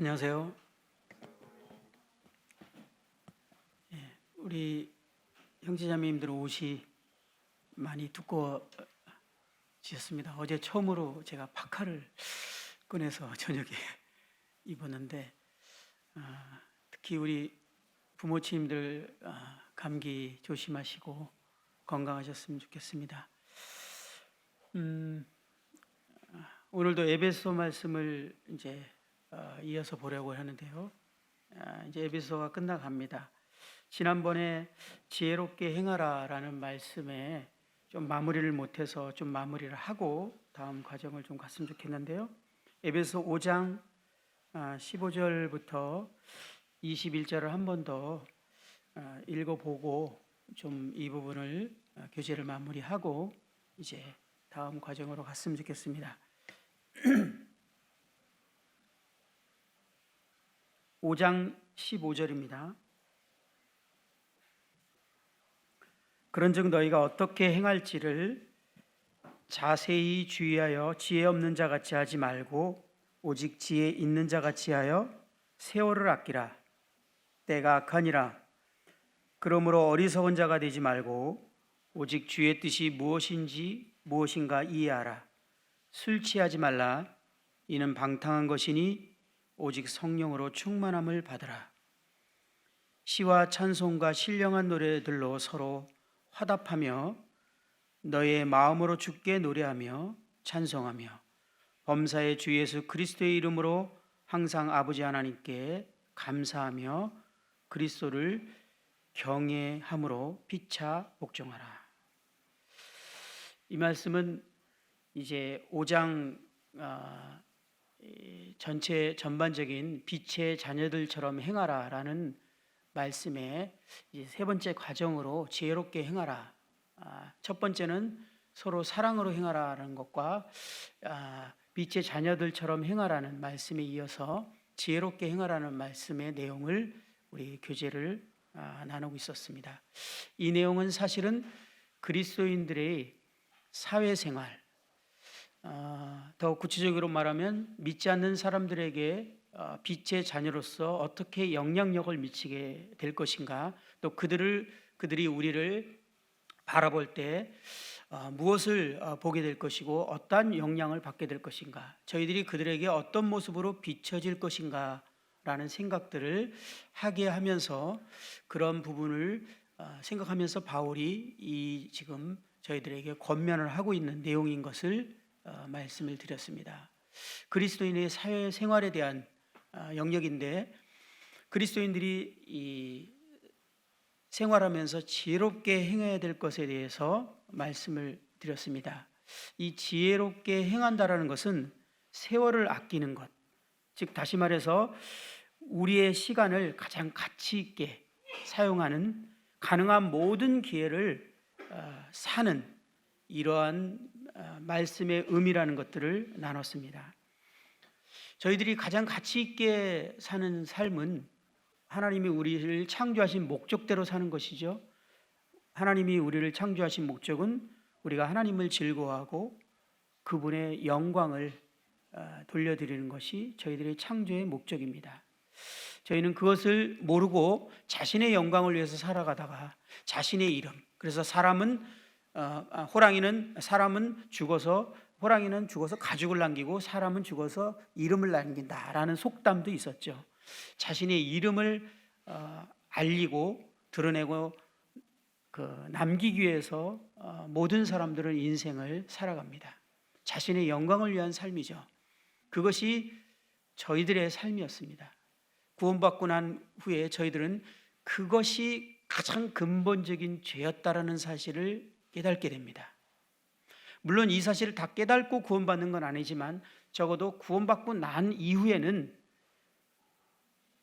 안녕하세요. 우리 형제자매님들 옷이 많이 두꺼워지셨습니다. 어제 처음으로 제가 파카를 꺼내서 저녁에 입었는데 특히 우리 부모님들 감기 조심하시고 건강하셨으면 좋겠습니다. 오늘도 에베소 말씀을 이제 이어서 보려고 하는데요. 이제 에베소가 끝나갑니다. 지난번에 지혜롭게 행하라라는 말씀에 좀 마무리를 못해서 좀 마무리를 하고 다음 과정을 좀 갔으면 좋겠는데요. 에베소 5장 15절부터 21절을 한 번 더 읽어보고 좀 이 부분을 교제를 마무리하고 이제 다음 과정으로 갔으면 좋겠습니다. 5장 15절입니다. 그런즉 너희가 어떻게 행할지를 자세히 주의하여 지혜 없는 자 같이 하지 말고 오직 지혜 있는 자 같이 하여 세월을 아끼라. 때가 악하니라. 그러므로 어리석은 자가 되지 말고 오직 주의 뜻이 무엇인가 이해하라. 술 취하지 말라. 이는 방탕한 것이니 오직 성령으로 충만함을 받으라. 시와 찬송과 신령한 노래들로 서로 화답하며 너의 마음으로 주께 노래하며 찬송하며 범사의 주 예수 그리스도의 이름으로 항상 아버지 하나님께 감사하며 그리스도를 경외함으로 피차 복종하라. 이 말씀은 이제 5장 전체 전반적인 빛의 자녀들처럼 행하라라는 말씀에 이제 세 번째 과정으로 지혜롭게 행하라. 첫 번째는 서로 사랑으로 행하라는 것과 빛의 자녀들처럼 행하라는 말씀에 이어서 지혜롭게 행하라는 말씀의 내용을 우리 교제를 나누고 있었습니다. 이 내용은 사실은 그리스도인들의 사회생활, 더 구체적으로 말하면 믿지 않는 사람들에게 빛의 자녀로서 어떻게 영향력을 미치게 될 것인가, 또 그들이 우리를 바라볼 때 무엇을 보게 될 것이고 어떠한 영향을 받게 될 것인가, 저희들이 그들에게 어떤 모습으로 비춰질 것인가 라는 생각들을 하게 하면서 그런 부분을 생각하면서 바울이 이 지금 저희들에게 권면을 하고 있는 내용인 것을 말씀을 드렸습니다. 그리스도인의 사회생활에 대한 영역인데, 그리스도인들이 이 생활하면서 지혜롭게 행해야 될 것에 대해서 말씀을 드렸습니다. 이 지혜롭게 행한다라는 것은 세월을 아끼는 것, 즉 다시 말해서 우리의 시간을 가장 가치 있게 사용하는, 가능한 모든 기회를 사는 이러한 말씀의 의미라는 것들을 나눴습니다. 저희들이 가장 가치 있게 사는 삶은 하나님이 우리를 창조하신 목적대로 사는 것이죠. 하나님이 우리를 창조하신 목적은 우리가 하나님을 즐거워하고 그분의 영광을 돌려드리는 것이 저희들의 창조의 목적입니다. 저희는 그것을 모르고 자신의 영광을 위해서 살아가다가 자신의 이름, 그래서 사람은 죽어서 가죽을 남기고 사람은 죽어서 이름을 남긴다라는 속담도 있었죠. 자신의 이름을 알리고 드러내고 남기기 위해서 모든 사람들은 인생을 살아갑니다. 자신의 영광을 위한 삶이죠. 그것이 저희들의 삶이었습니다. 구원받고 난 후에 저희들은 그것이 가장 근본적인 죄였다라는 사실을 깨닫게 됩니다. 물론 이 사실을 다 깨닫고 구원받는 건 아니지만 적어도 구원받고 난 이후에는,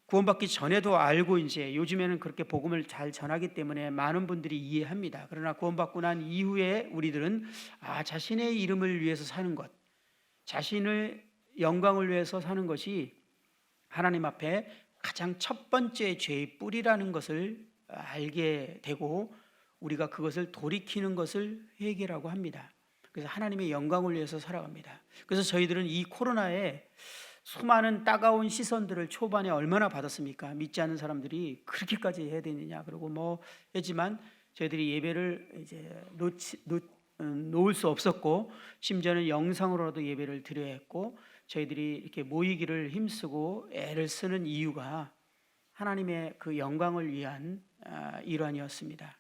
구원받기 전에도 알고 이제 요즘에는 그렇게 복음을 잘 전하기 때문에 많은 분들이 이해합니다. 그러나 구원받고 난 이후에 우리들은 자신의 이름을 위해서 사는 것, 자신의 영광을 위해서 사는 것이 하나님 앞에 가장 첫 번째 죄의 뿌리라는 것을 알게 되고 우리가 그것을 돌이키는 것을 회개라고 합니다. 그래서 하나님의 영광을 위해서 살아갑니다. 그래서 저희들은 이 코로나에 수많은 따가운 시선들을 초반에 얼마나 받았습니까? 믿지 않는 사람들이 그렇게까지 해야 되느냐 그러고 뭐 했지만 저희들이 예배를 이제 놓을 수 없었고, 심지어는 영상으로라도 예배를 드려야 했고, 저희들이 이렇게 모이기를 힘쓰고 애를 쓰는 이유가 하나님의 그 영광을 위한 일환이었습니다.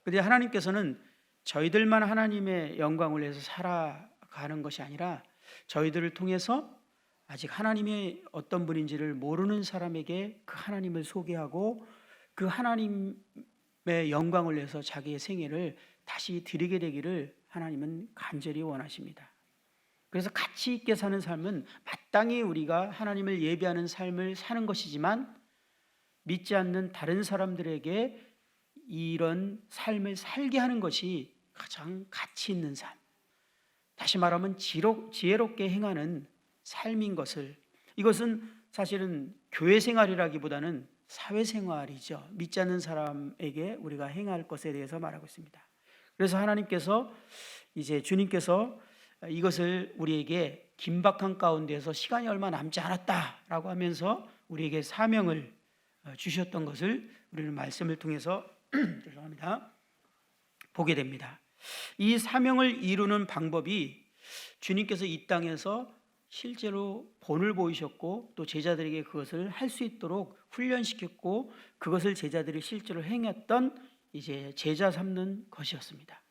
그런데 하나님께서는 저희들만 하나님의 영광을 위해서 살아가는 것이 아니라 저희들을 통해서 아직 하나님의 어떤 분인지를 모르는 사람에게 그 하나님을 소개하고 그 하나님의 영광을 위해서 자기의 생애를 다시 드리게 되기를 하나님은 간절히 원하십니다. 그래서 가치 있게 사는 삶은 마땅히 우리가 하나님을 예배하는 삶을 사는 것이지만, 믿지 않는 다른 사람들에게 이런 삶을 살게 하는 것이 가장 가치 있는 삶, 다시 말하면 지혜롭게 행하는 삶인 것을, 이것은 사실은 교회 생활이라기보다는 사회생활이죠. 믿지 않는 사람에게 우리가 행할 것에 대해서 말하고 있습니다. 그래서 하나님께서 이제 주님께서 이것을 우리에게 긴박한 가운데서 시간이 얼마 남지 않았다라고 하면서 우리에게 사명을 주셨던 것을 우리는 말씀을 통해서 죄송합니다. 보게 됩니다. 이 사명을 이루는 방법이 주님께서 이 땅에서 실제로 본을 보이셨고 또 제자들에게 그것을 할 수 있도록 훈련시켰고, 그것을 제자들이 실제로 행했던 이제 제자 삼는 것이었습니다.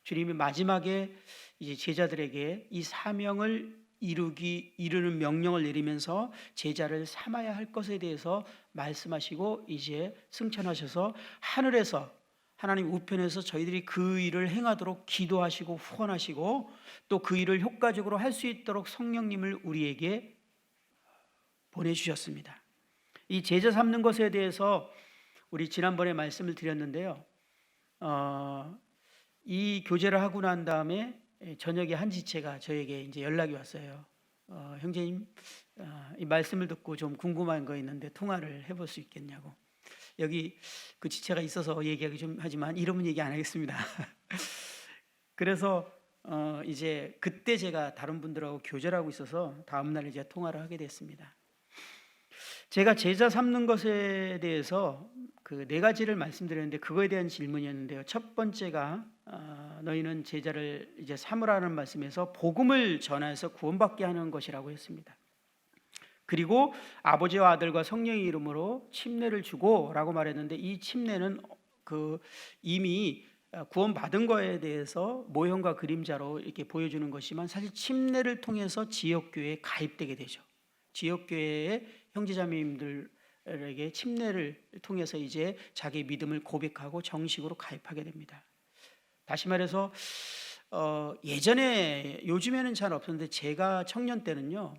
주님이 마지막에 이제 제자들에게 이 사명을 이루는 명령을 내리면서 제자를 삼아야 할 것에 대해서 말씀하시고 이제 승천하셔서 하늘에서 하나님 우편에서 저희들이 그 일을 행하도록 기도하시고 후원하시고 또 그 일을 효과적으로 할 수 있도록 성령님을 우리에게 보내주셨습니다. 이 제자 삼는 것에 대해서 우리 지난번에 말씀을 드렸는데요. 이 교제를 하고 난 다음에 저녁에 한 지체가 저에게 이제 연락이 왔어요. 형제님, 이 말씀을 듣고 좀 궁금한 거 있는데 통화를 해볼 수 있겠냐고. 여기 그 지체가 있어서 얘기하기 좀 하지만 이름은 얘기 안 하겠습니다. 그래서 이제 그때 제가 다른 분들하고 교제를 하고 있어서 다음날 이제 통화를 하게 됐습니다. 제가 제자 삼는 것에 대해서 그 네 가지를 말씀드렸는데 그거에 대한 질문이었는데요. 첫 번째가 너희는 제자를 이제 삼으라는 말씀에서 복음을 전해서 구원받게 하는 것이라고 했습니다. 그리고 아버지와 아들과 성령의 이름으로 침례를 주고라고 말했는데, 이 침례는 그 이미 구원받은 거에 대해서 모형과 그림자로 이렇게 보여주는 것이지만, 사실 침례를 통해서 지역교회에 가입되게 되죠. 지역교회의 형제자매님들에게 침례를 통해서 이제 자기 믿음을 고백하고 정식으로 가입하게 됩니다. 다시 말해서 예전에, 요즘에는 잘 없었는데 제가 청년 때는요,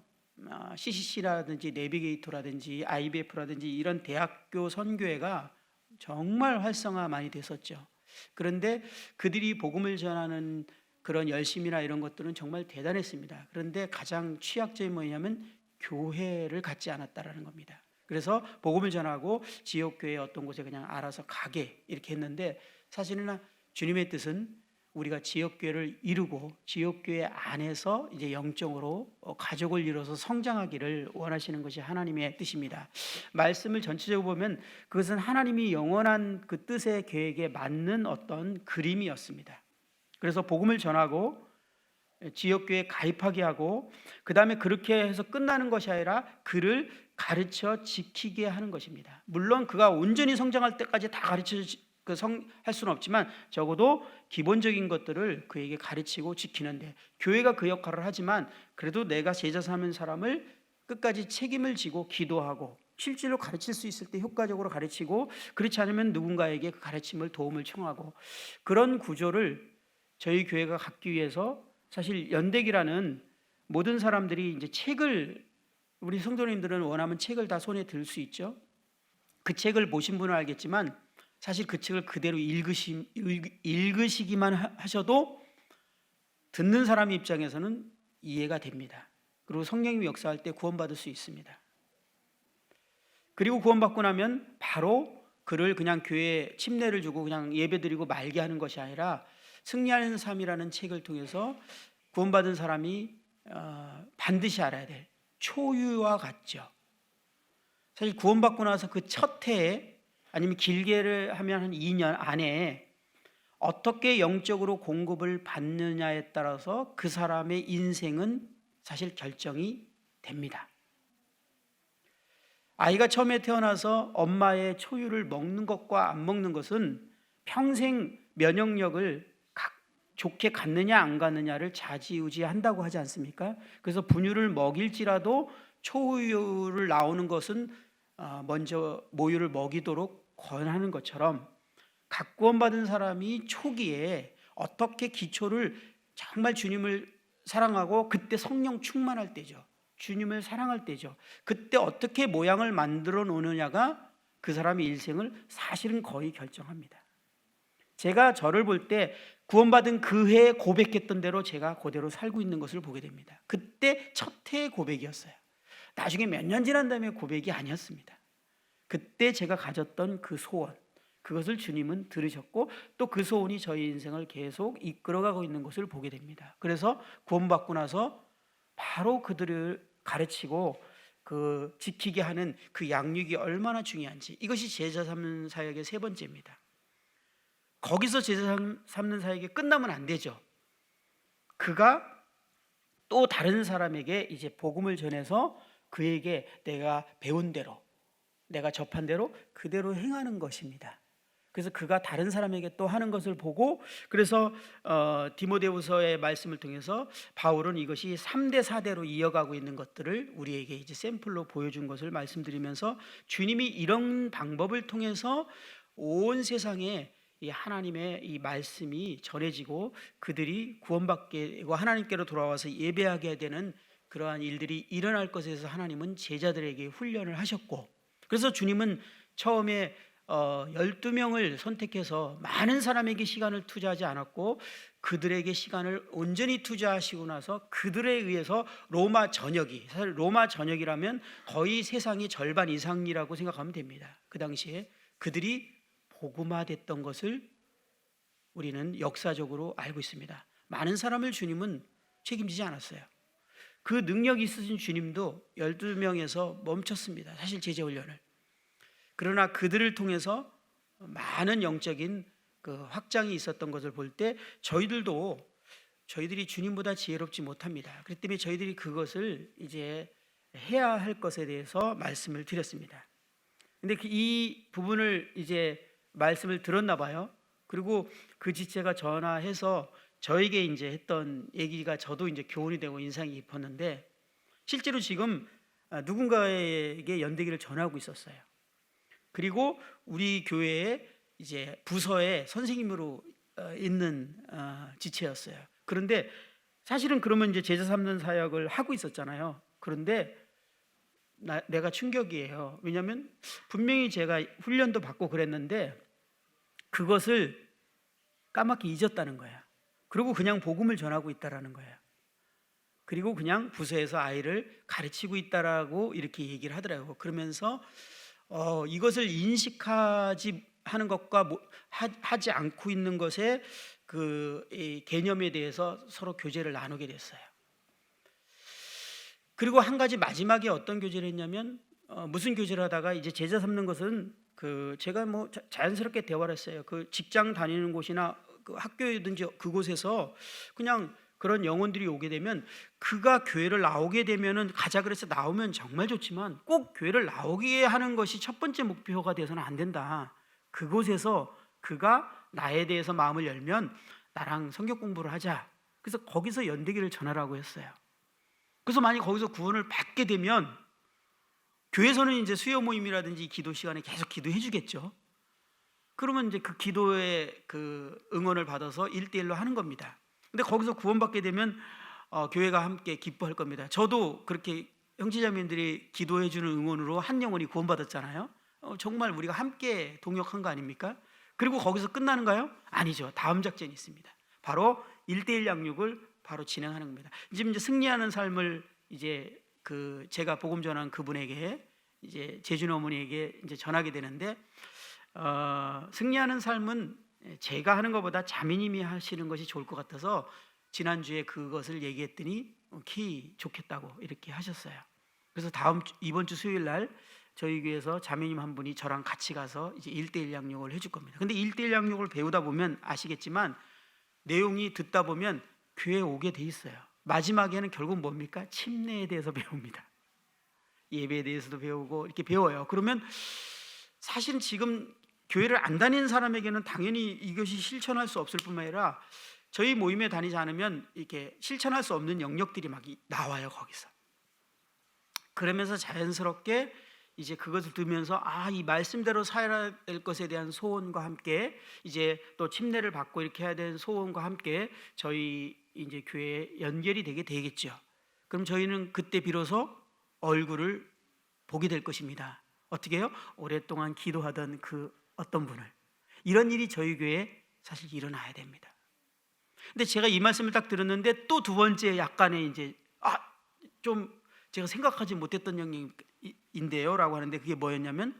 CCC라든지 내비게이터라든지 IBF라든지 이런 대학교 선교회가 정말 활성화 많이 됐었죠. 그런데 그들이 복음을 전하는 그런 열심이나 이런 것들은 정말 대단했습니다. 그런데 가장 취약점이 뭐냐면 교회를 갖지 않았다라는 겁니다. 그래서 복음을 전하고 지역교회 어떤 곳에 그냥 알아서 가게 이렇게 했는데, 사실은 주님의 뜻은 우리가 지역교회를 이루고 지역교회 안에서 이제 영적으로 가족을 이뤄서 성장하기를 원하시는 것이 하나님의 뜻입니다. 말씀을 전체적으로 보면 그것은 하나님이 영원한 그 뜻의 계획에 맞는 어떤 그림이었습니다. 그래서 복음을 전하고 지역교회에 가입하게 하고, 그 다음에 그렇게 해서 끝나는 것이 아니라 그를 가르쳐 지키게 하는 것입니다. 물론 그가 온전히 성장할 때까지 다 가르쳐 할 수는 없지만 적어도 기본적인 것들을 그에게 가르치고 지키는데, 교회가 그 역할을 하지만 그래도 내가 제자 삼은 사람을 끝까지 책임을 지고 기도하고 실제로 가르칠 수 있을 때 효과적으로 가르치고, 그렇지 않으면 누군가에게 그 가르침을 도움을 청하고, 그런 구조를 저희 교회가 갖기 위해서 사실 연대기라는 모든 사람들이 이제 책을, 우리 성도님들은 원하면 책을 다 손에 들 수 있죠. 그 책을 보신 분은 알겠지만 사실 그 책을 그대로 읽으시기만 하셔도 듣는 사람 입장에서는 이해가 됩니다. 그리고 성령님이 역사할 때 구원받을 수 있습니다. 그리고 구원받고 나면 바로 그를 그냥 교회에 침례를 주고 그냥 예배드리고 말게 하는 것이 아니라 승리하는 삶이라는 책을 통해서 구원받은 사람이 반드시 알아야 될 초유와 같죠. 사실 구원받고 나서 그 첫 해에 아니면 길게를 하면 한 2년 안에 어떻게 영적으로 공급을 받느냐에 따라서 그 사람의 인생은 사실 결정이 됩니다. 아이가 처음에 태어나서 엄마의 초유를 먹는 것과 안 먹는 것은 평생 면역력을 좋게 갖느냐 안 갖느냐를 좌지우지한다고 하지 않습니까? 그래서 분유를 먹일지라도 초우유를 나오는 것은 먼저 모유를 먹이도록 권하는 것처럼 각 구원받은 사람이 초기에 어떻게 기초를 정말 주님을 사랑하고 그때 성령 충만할 때죠. 주님을 사랑할 때죠. 그때 어떻게 모양을 만들어 놓느냐가 그 사람의 일생을 사실은 거의 결정합니다. 제가 저를 볼 때 구원받은 그 해에 고백했던 대로 제가 그대로 살고 있는 것을 보게 됩니다. 그때 첫 해의 고백이었어요. 나중에 몇 년 지난 다음에 고백이 아니었습니다. 그때 제가 가졌던 그 소원, 그것을 주님은 들으셨고 또 그 소원이 저희 인생을 계속 이끌어가고 있는 것을 보게 됩니다. 그래서 구원받고 나서 바로 그들을 가르치고 그 지키게 하는 그 양육이 얼마나 중요한지, 이것이 제자 삼는 사역의 세 번째입니다. 거기서 제자 삼는 사역이 끝나면 안 되죠. 그가 또 다른 사람에게 이제 복음을 전해서 그에게 내가 배운 대로, 내가 접한 대로 그대로 행하는 것입니다. 그래서 그가 다른 사람에게 또 하는 것을 보고, 그래서 디모데후서의 말씀을 통해서 바울은 이것이 3대 4대로 이어가고 있는 것들을 우리에게 이제 샘플로 보여준 것을 말씀드리면서, 주님이 이런 방법을 통해서 온 세상에 이 하나님의 이 말씀이 전해지고 그들이 구원받게 되고 하나님께로 돌아와서 예배하게 되는 그러한 일들이 일어날 것에 대해서 하나님은 제자들에게 훈련을 하셨고, 그래서 주님은 처음에 12명을 선택해서 많은 사람에게 시간을 투자하지 않았고 그들에게 시간을 온전히 투자하시고 나서 그들에 의해서 로마 전역이, 사실 로마 전역이라면 거의 세상의 절반 이상이라고 생각하면 됩니다. 그 당시에 그들이 복음화됐던 것을 우리는 역사적으로 알고 있습니다. 많은 사람을 주님은 책임지지 않았어요. 그 능력이 있으신 주님도 12명에서 멈췄습니다. 사실 제자 훈련을. 그러나 그들을 통해서 많은 영적인 그 확장이 있었던 것을 볼 때 저희들이 주님보다 지혜롭지 못합니다. 그렇기 때문에 저희들이 그것을 이제 해야 할 것에 대해서 말씀을 드렸습니다. 근데 이 부분을 이제 말씀을 들었나 봐요. 그리고 그 지체가 전화해서 저에게 이제 했던 얘기가 저도 이제 교훈이 되고 인상이 깊었는데, 실제로 지금 누군가에게 연대기를 전하고 있었어요. 그리고 우리 교회에 이제 부서에 선생님으로 있는 지체였어요. 그런데 사실은 그러면 이제 제자 삼는 사역을 하고 있었잖아요. 그런데 내가 충격이에요. 왜냐하면 분명히 제가 훈련도 받고 그랬는데 그것을 까맣게 잊었다는 거예요. 그리고 그냥 복음을 전하고 있다라는 거예요. 그리고 그냥 부서에서 아이를 가르치고 있다라고 이렇게 얘기를 하더라고요. 그러면서 이것을 인식하지 하는 것과 하지 않고 있는 것의 그 개념에 대해서 서로 교제를 나누게 됐어요. 그리고 한 가지 마지막에 어떤 교제를 했냐면 무슨 교제를 하다가 이제 제자 삼는 것은 그 제가 뭐 자연스럽게 대화를 했어요. 그 직장 다니는 곳이나 그 학교든지 그곳에서 그냥 그런 영혼들이 오게 되면 그가 교회를 나오게 되면은 가자 그래서 나오면 정말 좋지만 꼭 교회를 나오게 하는 것이 첫 번째 목표가 돼서는 안 된다. 그곳에서 그가 나에 대해서 마음을 열면 나랑 성경 공부를 하자. 그래서 거기서 연대기를 전하라고 했어요. 그래서 만약 거기서 구원을 받게 되면 교회에서는 이제 수요 모임이라든지 기도 시간에 계속 기도해 주겠죠. 그러면 이제 그 기도의 그 응원을 받아서 1대1로 하는 겁니다. 근데 거기서 구원받게 되면 교회가 함께 기뻐할 겁니다. 저도 그렇게 형제자매들이 기도해 주는 응원으로 한 영혼이 구원받았잖아요. 정말 우리가 함께 동역한 거 아닙니까? 그리고 거기서 끝나는가요? 아니죠. 다음 작전이 있습니다. 바로 1대1 양육을 바로 진행하는 겁니다. 지금 이제 승리하는 삶을 이제 그 제가 복음 전한 그분에게 이제 재준 어머니에게 이제 전하게 되는데, 승리하는 삶은 제가 하는 것보다 자매님이 하시는 것이 좋을 것 같아서 지난주에 그것을 얘기했더니 좋겠다고 이렇게 하셨어요. 그래서 이번 주 수요일 날 저희 교회에서 자매님 한 분이 저랑 같이 가서 이제 1대1 양육을 해줄 겁니다. 근데 1대1 양육을 배우다 보면 아시겠지만 내용이 듣다 보면 교회에 오게 돼 있어요. 마지막에는 결국 뭡니까? 침례에 대해서 배웁니다. 예배에 대해서도 배우고 이렇게 배워요. 그러면 사실은 지금 교회를 안 다니는 사람에게는 당연히 이것이 실천할 수 없을 뿐만 아니라 저희 모임에 다니지 않으면 이렇게 실천할 수 없는 영역들이 막 나와요, 거기서. 그러면서 자연스럽게 이제 그것을 들으면서 이 말씀대로 살아야 될 것에 대한 소원과 함께 이제 또 침례를 받고 이렇게 해야 되는 소원과 함께 저희 이제 교회에 연결이 되겠죠. 그럼 저희는 그때 비로소 얼굴을 보게 될 것입니다. 어떻게 해요? 오랫동안 기도하던 그 어떤 분을. 이런 일이 저희 교회에 사실 일어나야 됩니다. 근데 제가 이 말씀을 딱 들었는데 또 두 번째 약간의 이제 좀 제가 생각하지 못했던 영역인데요 라고 하는데, 그게 뭐였냐면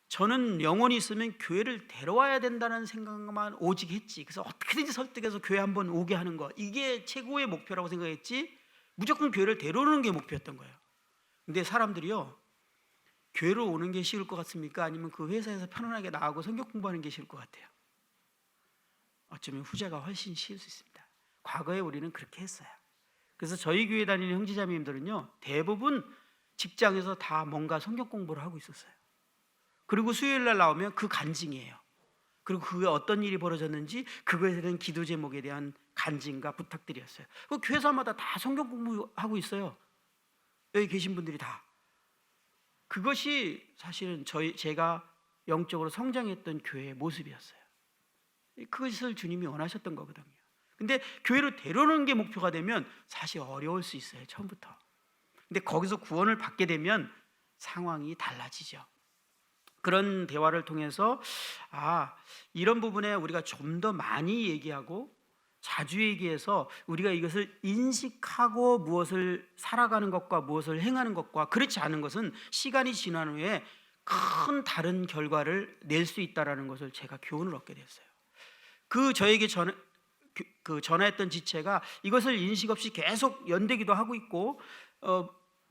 저는 영혼이 있으면 교회를 데려와야 된다는 생각만 오직 했지. 그래서 어떻게든지 설득해서 교회 한번 오게 하는 거, 이게 최고의 목표라고 생각했지 무조건 교회를 데려오는 게 목표였던 거예요. 근데 사람들이요, 교회로 오는 게 쉬울 것 같습니까? 아니면 그 회사에서 편안하게 나가고 성경 공부하는 게 쉬울 것 같아요? 어쩌면 후자가 훨씬 쉬울 수 있습니다. 과거에 우리는 그렇게 했어요. 그래서 저희 교회 다니는 형제자매님들은요, 대부분 직장에서 다 뭔가 성경 공부를 하고 있었어요. 그리고 수요일 날 나오면 그 간증이에요. 그리고 그게 어떤 일이 벌어졌는지 그것에 대한 기도 제목에 대한 간증과 부탁들이었어요. 그 교회사마다 다 성경 공부하고 있어요. 여기 계신 분들이 다. 그것이 사실은 제가 영적으로 성장했던 교회의 모습이었어요. 그것을 주님이 원하셨던 거거든요. 근데 교회로 데려오는 게 목표가 되면 사실 어려울 수 있어요, 처음부터. 근데 거기서 구원을 받게 되면 상황이 달라지죠. 그런 대화를 통해서 이런 부분에 우리가 좀 더 많이 얘기하고 자주 얘기해서 우리가 이것을 인식하고 무엇을 살아가는 것과 무엇을 행하는 것과 그렇지 않은 것은 시간이 지난 후에 큰 다른 결과를 낼 수 있다는 것을 제가 교훈을 얻게 됐어요. 저에게 전화했던 지체가 이것을 인식 없이 계속 연대기도 하고 있고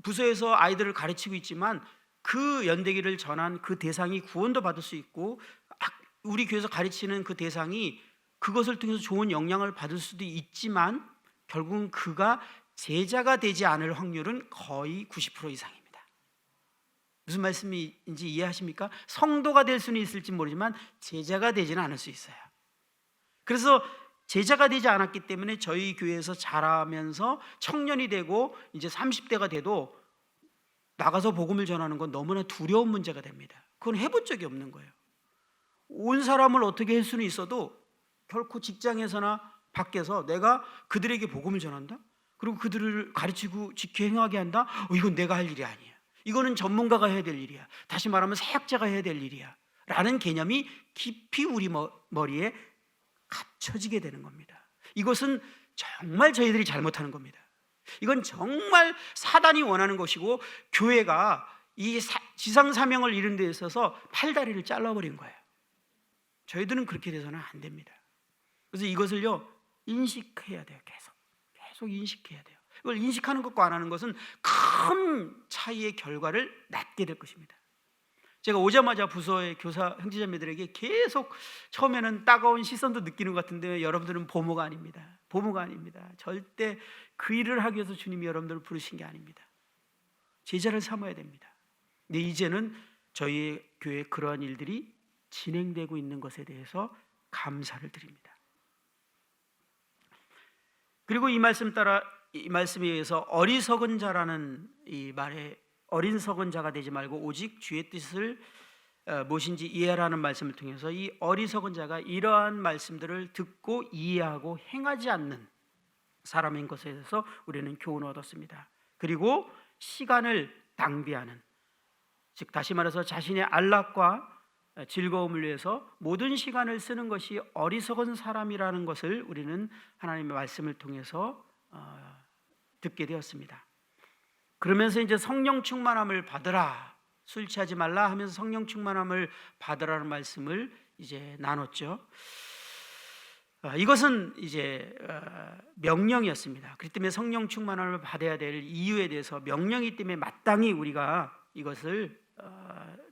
부서에서 아이들을 가르치고 있지만 그 연대기를 전한 그 대상이 구원도 받을 수 있고 우리 교회에서 가르치는 그 대상이 그것을 통해서 좋은 영향을 받을 수도 있지만 결국은 그가 제자가 되지 않을 확률은 거의 90% 이상입니다. 무슨 말씀인지 이해하십니까? 성도가 될 수는 있을지 모르지만 제자가 되지는 않을 수 있어요. 그래서 제자가 되지 않았기 때문에 저희 교회에서 자라면서 청년이 되고 이제 30대가 돼도 나가서 복음을 전하는 건 너무나 두려운 문제가 됩니다. 그건 해본 적이 없는 거예요. 온 사람을 어떻게 할 수는 있어도 결코 직장에서나 밖에서 내가 그들에게 복음을 전한다? 그리고 그들을 가르치고 지켜 행하게 한다? 이건 내가 할 일이 아니야. 이거는 전문가가 해야 될 일이야. 다시 말하면 사역자가 해야 될 일이야 라는 개념이 깊이 우리 머리에 갇혀지게 되는 겁니다. 이것은 정말 저희들이 잘못하는 겁니다. 이건 정말 사단이 원하는 것이고 교회가 이 지상 사명을 이룬 데 있어서 팔다리를 잘라버린 거예요. 저희들은 그렇게 돼서는 안 됩니다. 그래서 이것을요 인식해야 돼요. 계속 인식해야 돼요. 이걸 인식하는 것과 안 하는 것은 큰 차이의 결과를 낳게 될 것입니다. 제가 오자마자 부서의 교사 형제자매들에게 계속 처음에는 따가운 시선도 느끼는 것 같은데 여러분들은 보모가 아닙니다. 보모가 아닙니다. 절대 그 일을 하기 위해서 주님이 여러분들을 부르신 게 아닙니다. 제자를 삼아야 됩니다. 근데 이제는 저희 교회에 그러한 일들이 진행되고 있는 것에 대해서 감사를 드립니다. 그리고 이 말씀에 의해서 어리석은 자라는 이 말에 어린석은 자가 되지 말고 오직 주의 뜻을 무엇인지 이해하라는 말씀을 통해서 이 어리석은 자가 이러한 말씀들을 듣고 이해하고 행하지 않는 사람인 것에 대해서 우리는 교훈을 얻었습니다. 그리고 시간을 낭비하는, 즉 다시 말해서 자신의 안락과 즐거움을 위해서 모든 시간을 쓰는 것이 어리석은 사람이라는 것을 우리는 하나님의 말씀을 통해서 듣게 되었습니다. 그러면서 이제 성령 충만함을 받으라, 술 취하지 말라 하면서 성령 충만함을 받으라는 말씀을 이제 나눴죠. 이것은 이제 명령이었습니다. 그렇기 때문에 성령 충만함을 받아야 될 이유에 대해서 명령이기 때문에 마땅히 우리가 이것을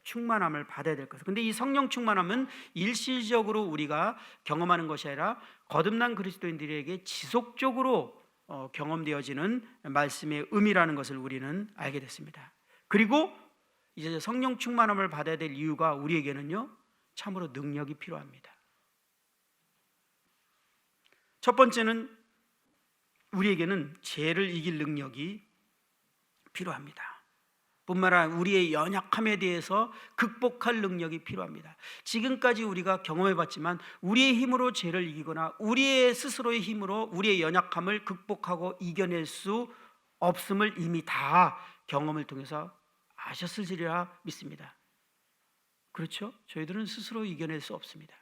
충만함을 받아야 될 것이죠. 근데 이 성령 충만함은 일시적으로 우리가 경험하는 것이 아니라 거듭난 그리스도인들에게 지속적으로 경험되어지는 말씀의 의미라는 것을 우리는 알게 됐습니다. 그리고 이제 성령 충만함을 받아야 될 이유가 우리에게는요, 참으로 능력이 필요합니다. 첫 번째는 우리에게는 죄를 이길 능력이 필요합니다. 뿐만 아니라 우리의 연약함에 대해서 극복할 능력이 필요합니다. 지금까지 우리가 경험해봤지만 우리의 힘으로 죄를 이기거나 우리의 스스로의 힘으로 우리의 연약함을 극복하고 이겨낼 수 없음을 이미 다 경험을 통해서 아셨을지라 믿습니다. 그렇죠? 저희들은 스스로 이겨낼 수 없습니다.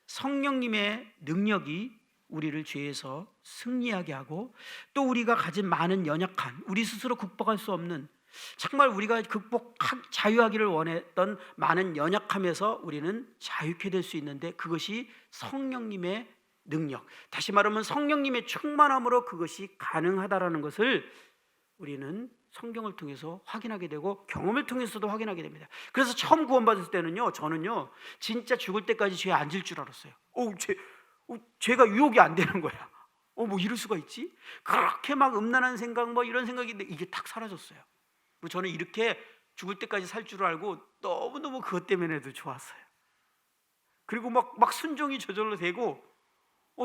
성령님의 능력이 우리를 죄에서 승리하게 하고 또 우리가 가진 많은 연약한, 우리 스스로 극복할 수 없는, 정말 우리가 자유하기를 원했던 많은 연약함에서 우리는 자유케 될 수 있는데, 그것이 성령님의 능력, 다시 말하면 성령님의 충만함으로 그것이 가능하다라는 것을 우리는 성경을 통해서 확인하게 되고 경험을 통해서도 확인하게 됩니다. 그래서 처음 구원받았을 때는요, 저는요 진짜 죽을 때까지 죄에 앉을 줄 알았어요. 죄가 유혹이 안 되는 거야. 뭐 이럴 수가 있지? 그렇게 막 음란한 생각, 뭐 이런 생각이 있는데 이게 탁 사라졌어요. 그리고 저는 이렇게 죽을 때까지 살 줄 알고 너무너무 그것 때문에도 좋았어요. 그리고 막 순종이 저절로 되고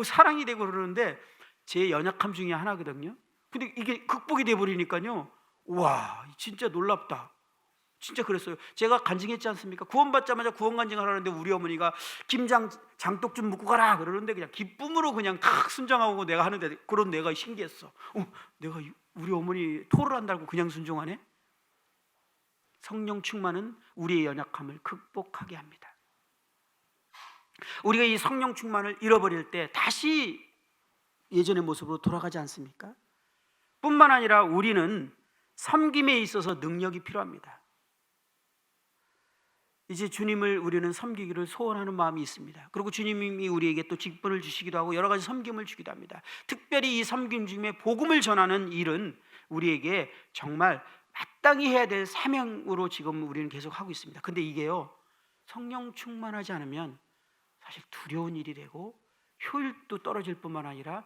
사랑이 되고 그러는데 제 연약함 중에 하나거든요. 근데 이게 극복이 돼버리니까요, 와 진짜 놀랍다. 진짜 그랬어요. 제가 간증했지 않습니까? 구원받자마자 구원 간증하라는데 우리 어머니가 김장 장독 좀 묻고 가라 그러는데 그냥 기쁨으로 그냥 탁 순종하고 내가 하는데, 그런 내가 신기했어. 내가 우리 어머니 토를 한다고 그냥 순종하네? 성령 충만은 우리의 연약함을 극복하게 합니다. 우리가 이 성령 충만을 잃어버릴 때 다시 예전의 모습으로 돌아가지 않습니까? 뿐만 아니라 우리는 섬김에 있어서 능력이 필요합니다. 이제 주님을 우리는 섬기기를 소원하는 마음이 있습니다. 그리고 주님이 우리에게 또 직분을 주시기도 하고 여러 가지 섬김을 주기도 합니다. 특별히 이 섬김 중에 복음을 전하는 일은 우리에게 정말 마땅히 해야 될 사명으로 지금 우리는 계속 하고 있습니다. 근데 이게요, 성령 충만하지 않으면 사실 두려운 일이 되고 효율도 떨어질 뿐만 아니라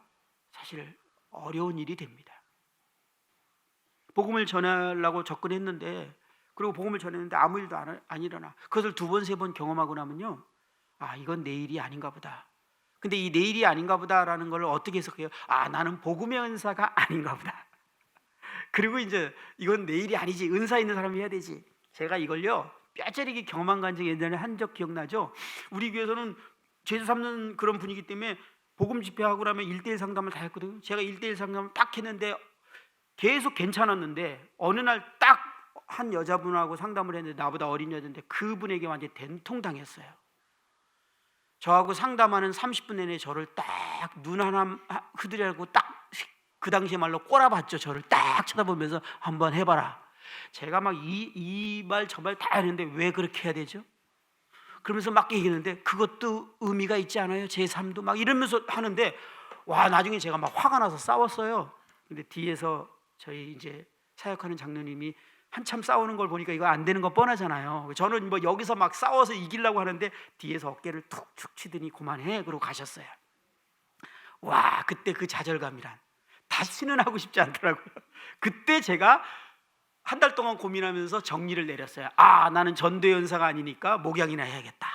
사실 어려운 일이 됩니다. 복음을 전하려고 접근했는데, 그리고 복음을 전했는데 아무 일도 안 일어나. 그것을 2번, 3번 경험하고 나면요, 이건 내 일이 아닌가 보다. 근데 이 내 일이 아닌가 보다라는 걸 어떻게 해석해요? 나는 복음의 은사가 아닌가 보다. 그리고 이제 이건 내 일이 아니지, 은사 있는 사람이 해야 되지. 제가 이걸요 뼈저리게 경험한 간증 예전에 한 적 기억나죠? 우리 교회에서는 죄수 삼는 그런 분위기 때문에 복음 집회하고 나면 1대1 상담을 다 했거든요. 제가 1대1 상담을 딱 했는데 계속 괜찮았는데 어느 날 딱 한 여자분하고 상담을 했는데 나보다 어린 여자인데 그분에게 완전히 된통당했어요. 저하고 상담하는 30분 내내 저를 딱 눈 하나 흐드려고 딱 그 당시에 말로 꼬라봤죠. 저를 딱 쳐다보면서 한번 해봐라. 제가 막 이 말 저 말 다 했는데 왜 그렇게 해야 되죠? 그러면서 막 얘기했는데 그것도 의미가 있지 않아요? 제 삶도 막 이러면서 하는데, 와 나중에 제가 막 화가 나서 싸웠어요. 근데 뒤에서 저희 이제 사역하는 장로님이 한참 싸우는 걸 보니까 이거 안 되는 거 뻔하잖아요. 저는 뭐 여기서 막 싸워서 이기려고 하는데 뒤에서 어깨를 툭툭 치더니 그만해 그러고 가셨어요. 와 그때 그 좌절감이란 다시는 하고 싶지 않더라고요. 그때 제가 한 달 동안 고민하면서 정리를 내렸어요. 나는 전도 연사가 아니니까 목양이나 해야겠다.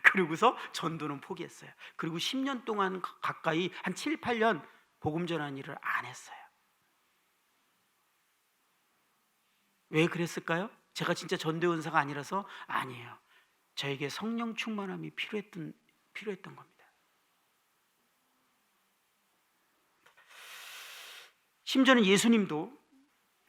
그러고서 전도는 포기했어요. 그리고 10년 동안 가까이 한 7, 8년 복음 전하는 일을 안 했어요. 왜 그랬을까요? 제가 진짜 전도 연사가 아니라서? 아니에요. 저에게 성령 충만함이 필요했던 겁니다. 심지어는 예수님도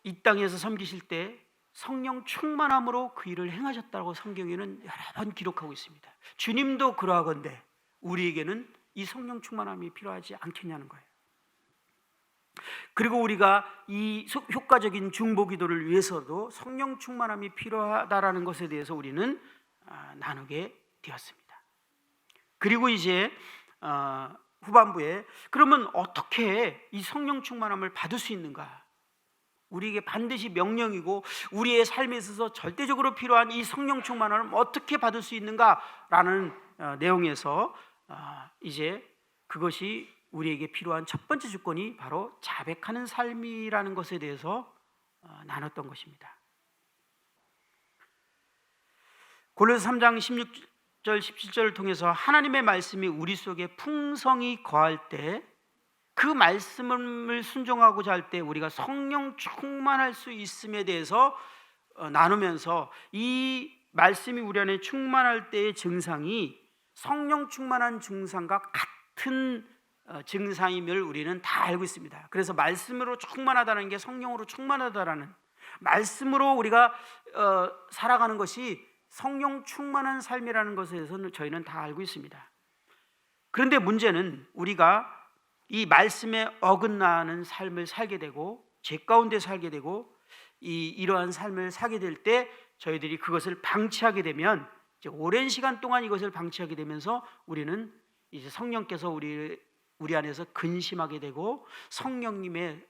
이 땅에서 섬기실 때 성령 충만함으로 그 일을 행하셨다고 성경에는 여러 번 기록하고 있습니다. 주님도 그러하건대 우리에게는 이 성령 충만함이 필요하지 않겠냐는 거예요. 그리고 우리가 이 효과적인 중보기도를 위해서도 성령 충만함이 필요하다라는 것에 대해서 우리는 나누게 되었습니다. 그리고 이제 후반부에 그러면 어떻게 이 성령 충만함을 받을 수 있는가? 우리에게 반드시 명령이고 우리의 삶에 있어서 절대적으로 필요한 이 성령 충만함을 어떻게 받을 수 있는가라는 내용에서 이제 그것이 우리에게 필요한 첫 번째 조건이 바로 자백하는 삶이라는 것에 대해서 나눴던 것입니다. 골로새 3장 16절 17절을 통해서 하나님의 말씀이 우리 속에 풍성히 거할 때, 그 말씀을 순종하고자 할 때 우리가 성령 충만할 수 있음에 대해서 나누면서, 이 말씀이 우리 안에 충만할 때의 증상이 성령 충만한 증상과 같은 증상임을 우리는 다 알고 있습니다. 그래서 말씀으로 충만하다는 게 성령으로 충만하다라는, 말씀으로 우리가 살아가는 것이 성령 충만한 삶이라는 것에 대해서는 저희는 다 알고 있습니다. 그런데 문제는 우리가 이 말씀에 어긋나는 삶을 살게 되고 죄 가운데 살게 되고 이러한 삶을 살게 될 때 저희들이 그것을 방치하게 되면, 이제 오랜 시간 동안 이것을 방치하게 되면서 우리는 이제 성령께서 우리 안에서 근심하게 되고 성령님의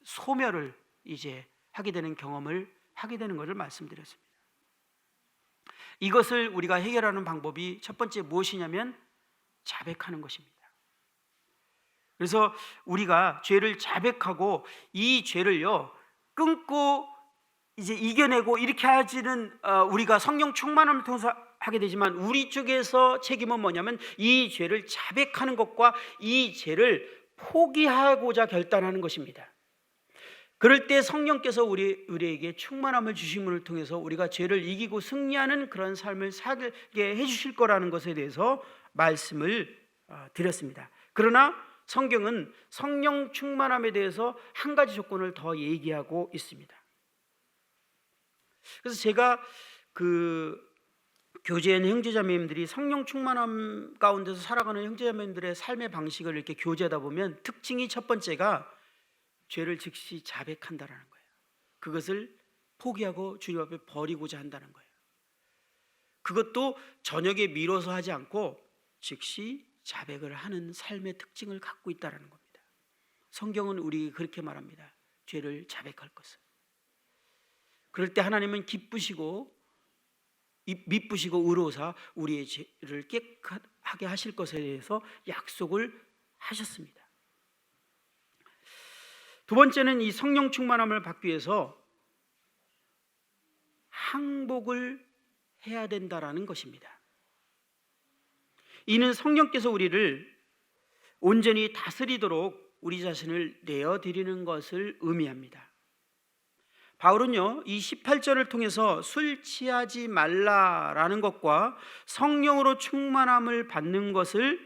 소멸을 이제 하게 되는 경험을 하게 되는 것을 말씀드렸습니다. 이것을 우리가 해결하는 방법이 첫 번째 무엇이냐면 자백하는 것입니다. 그래서 우리가 죄를 자백하고 이 죄를요 끊고 이제 이겨내고 이렇게 하지는 우리가 성령 충만함을 통해서 하게 되지만, 우리 쪽에서 책임은 뭐냐면 이 죄를 자백하는 것과 이 죄를 포기하고자 결단하는 것입니다. 그럴 때 성령께서 우리에게 충만함을 주심을 통해서 우리가 죄를 이기고 승리하는 그런 삶을 살게 해주실 거라는 것에 대해서 말씀을 드렸습니다. 그러나 성경은 성령 충만함에 대해서 한 가지 조건을 더 얘기하고 있습니다. 그래서 제가 교제한 형제자매님들이 성령 충만함 가운데서 살아가는 형제자매님들의 삶의 방식을 이렇게 교제하다 보면 특징이, 첫 번째가 죄를 즉시 자백한다라는 거예요. 그것을 포기하고 주님 앞에 버리고자 한다는 거예요. 그것도 저녁에 미뤄서 하지 않고 즉시 자백을 하는 삶의 특징을 갖고 있다는 겁니다. 성경은 우리에게 그렇게 말합니다. 죄를 자백할 것을. 그럴 때 하나님은 기쁘시고 미쁘시고 의로우사 우리의 죄를 깨끗하게 하실 것에 대해서 약속을 하셨습니다. 두 번째는 이 성령 충만함을 받기 위해서 항복을 해야 된다라는 것입니다. 이는 성령께서 우리를 온전히 다스리도록 우리 자신을 내어드리는 것을 의미합니다. 바울은요, 이 18절을 통해서 술 취하지 말라라는 것과 성령으로 충만함을 받는 것을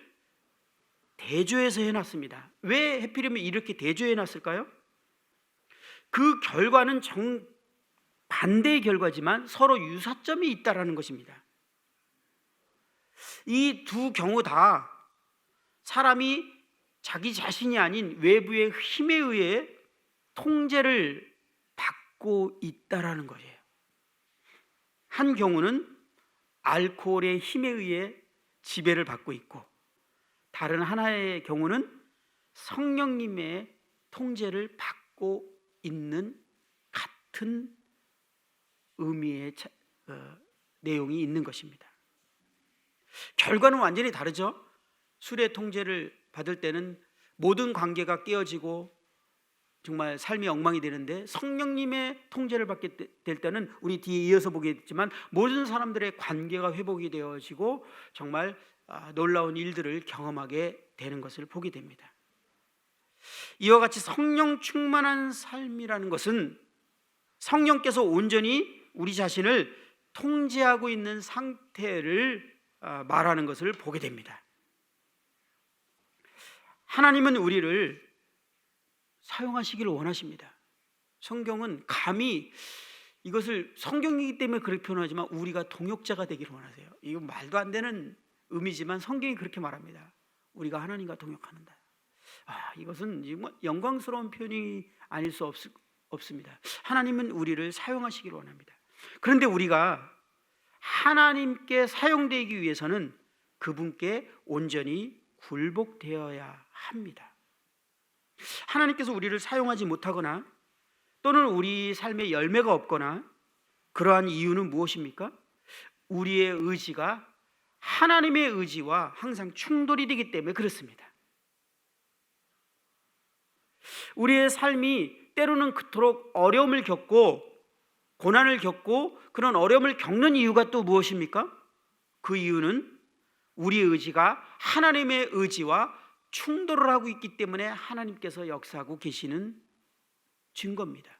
대조해서 해놨습니다. 왜 하필이면 이렇게 대조해놨을까요? 그 결과는 반대의 결과지만 서로 유사점이 있다라는 것입니다. 이 두 경우 다 사람이 자기 자신이 아닌 외부의 힘에 의해 통제를 받고 있다라는 거예요. 한 경우는 알코올의 힘에 의해 지배를 받고 있고, 다른 하나의 경우는 성령님의 통제를 받고 있는 같은 의미의 내용이 있는 것입니다. 결과는 완전히 다르죠. 술의 통제를 받을 때는 모든 관계가 깨어지고 정말 삶이 엉망이 되는데, 성령님의 통제를 받게 될 때는 우리 뒤에 이어서 보겠지만 모든 사람들의 관계가 회복이 되어지고 정말 놀라운 일들을 경험하게 되는 것을 보게 됩니다. 이와 같이 성령 충만한 삶이라는 것은 성령께서 온전히 우리 자신을 통제하고 있는 상태를 말하는 것을 보게 됩니다. 하나님은 우리를 사용하시기를 원하십니다. 성경은 감히 이것을, 성경이기 때문에 그렇게 표현하지만 우리가 동역자가 되기를 원하세요. 이거 말도 안 되는 의미지만 성경이 그렇게 말합니다. 우리가 하나님과 동역하는다. 이것은 영광스러운 표현이 아닐 수 없습니다. 하나님은 우리를 사용하시기를 원합니다. 그런데 우리가 하나님께 사용되기 위해서는 그분께 온전히 굴복되어야 합니다. 하나님께서 우리를 사용하지 못하거나 또는 우리 삶에 열매가 없거나 그러한 이유는 무엇입니까? 우리의 의지가 하나님의 의지와 항상 충돌이 되기 때문에 그렇습니다. 우리의 삶이 때로는 그토록 어려움을 겪고 고난을 겪고 그런 어려움을 겪는 이유가 또 무엇입니까? 그 이유는 우리의 의지가 하나님의 의지와 충돌을 하고 있기 때문에 하나님께서 역사하고 계시는 증거입니다.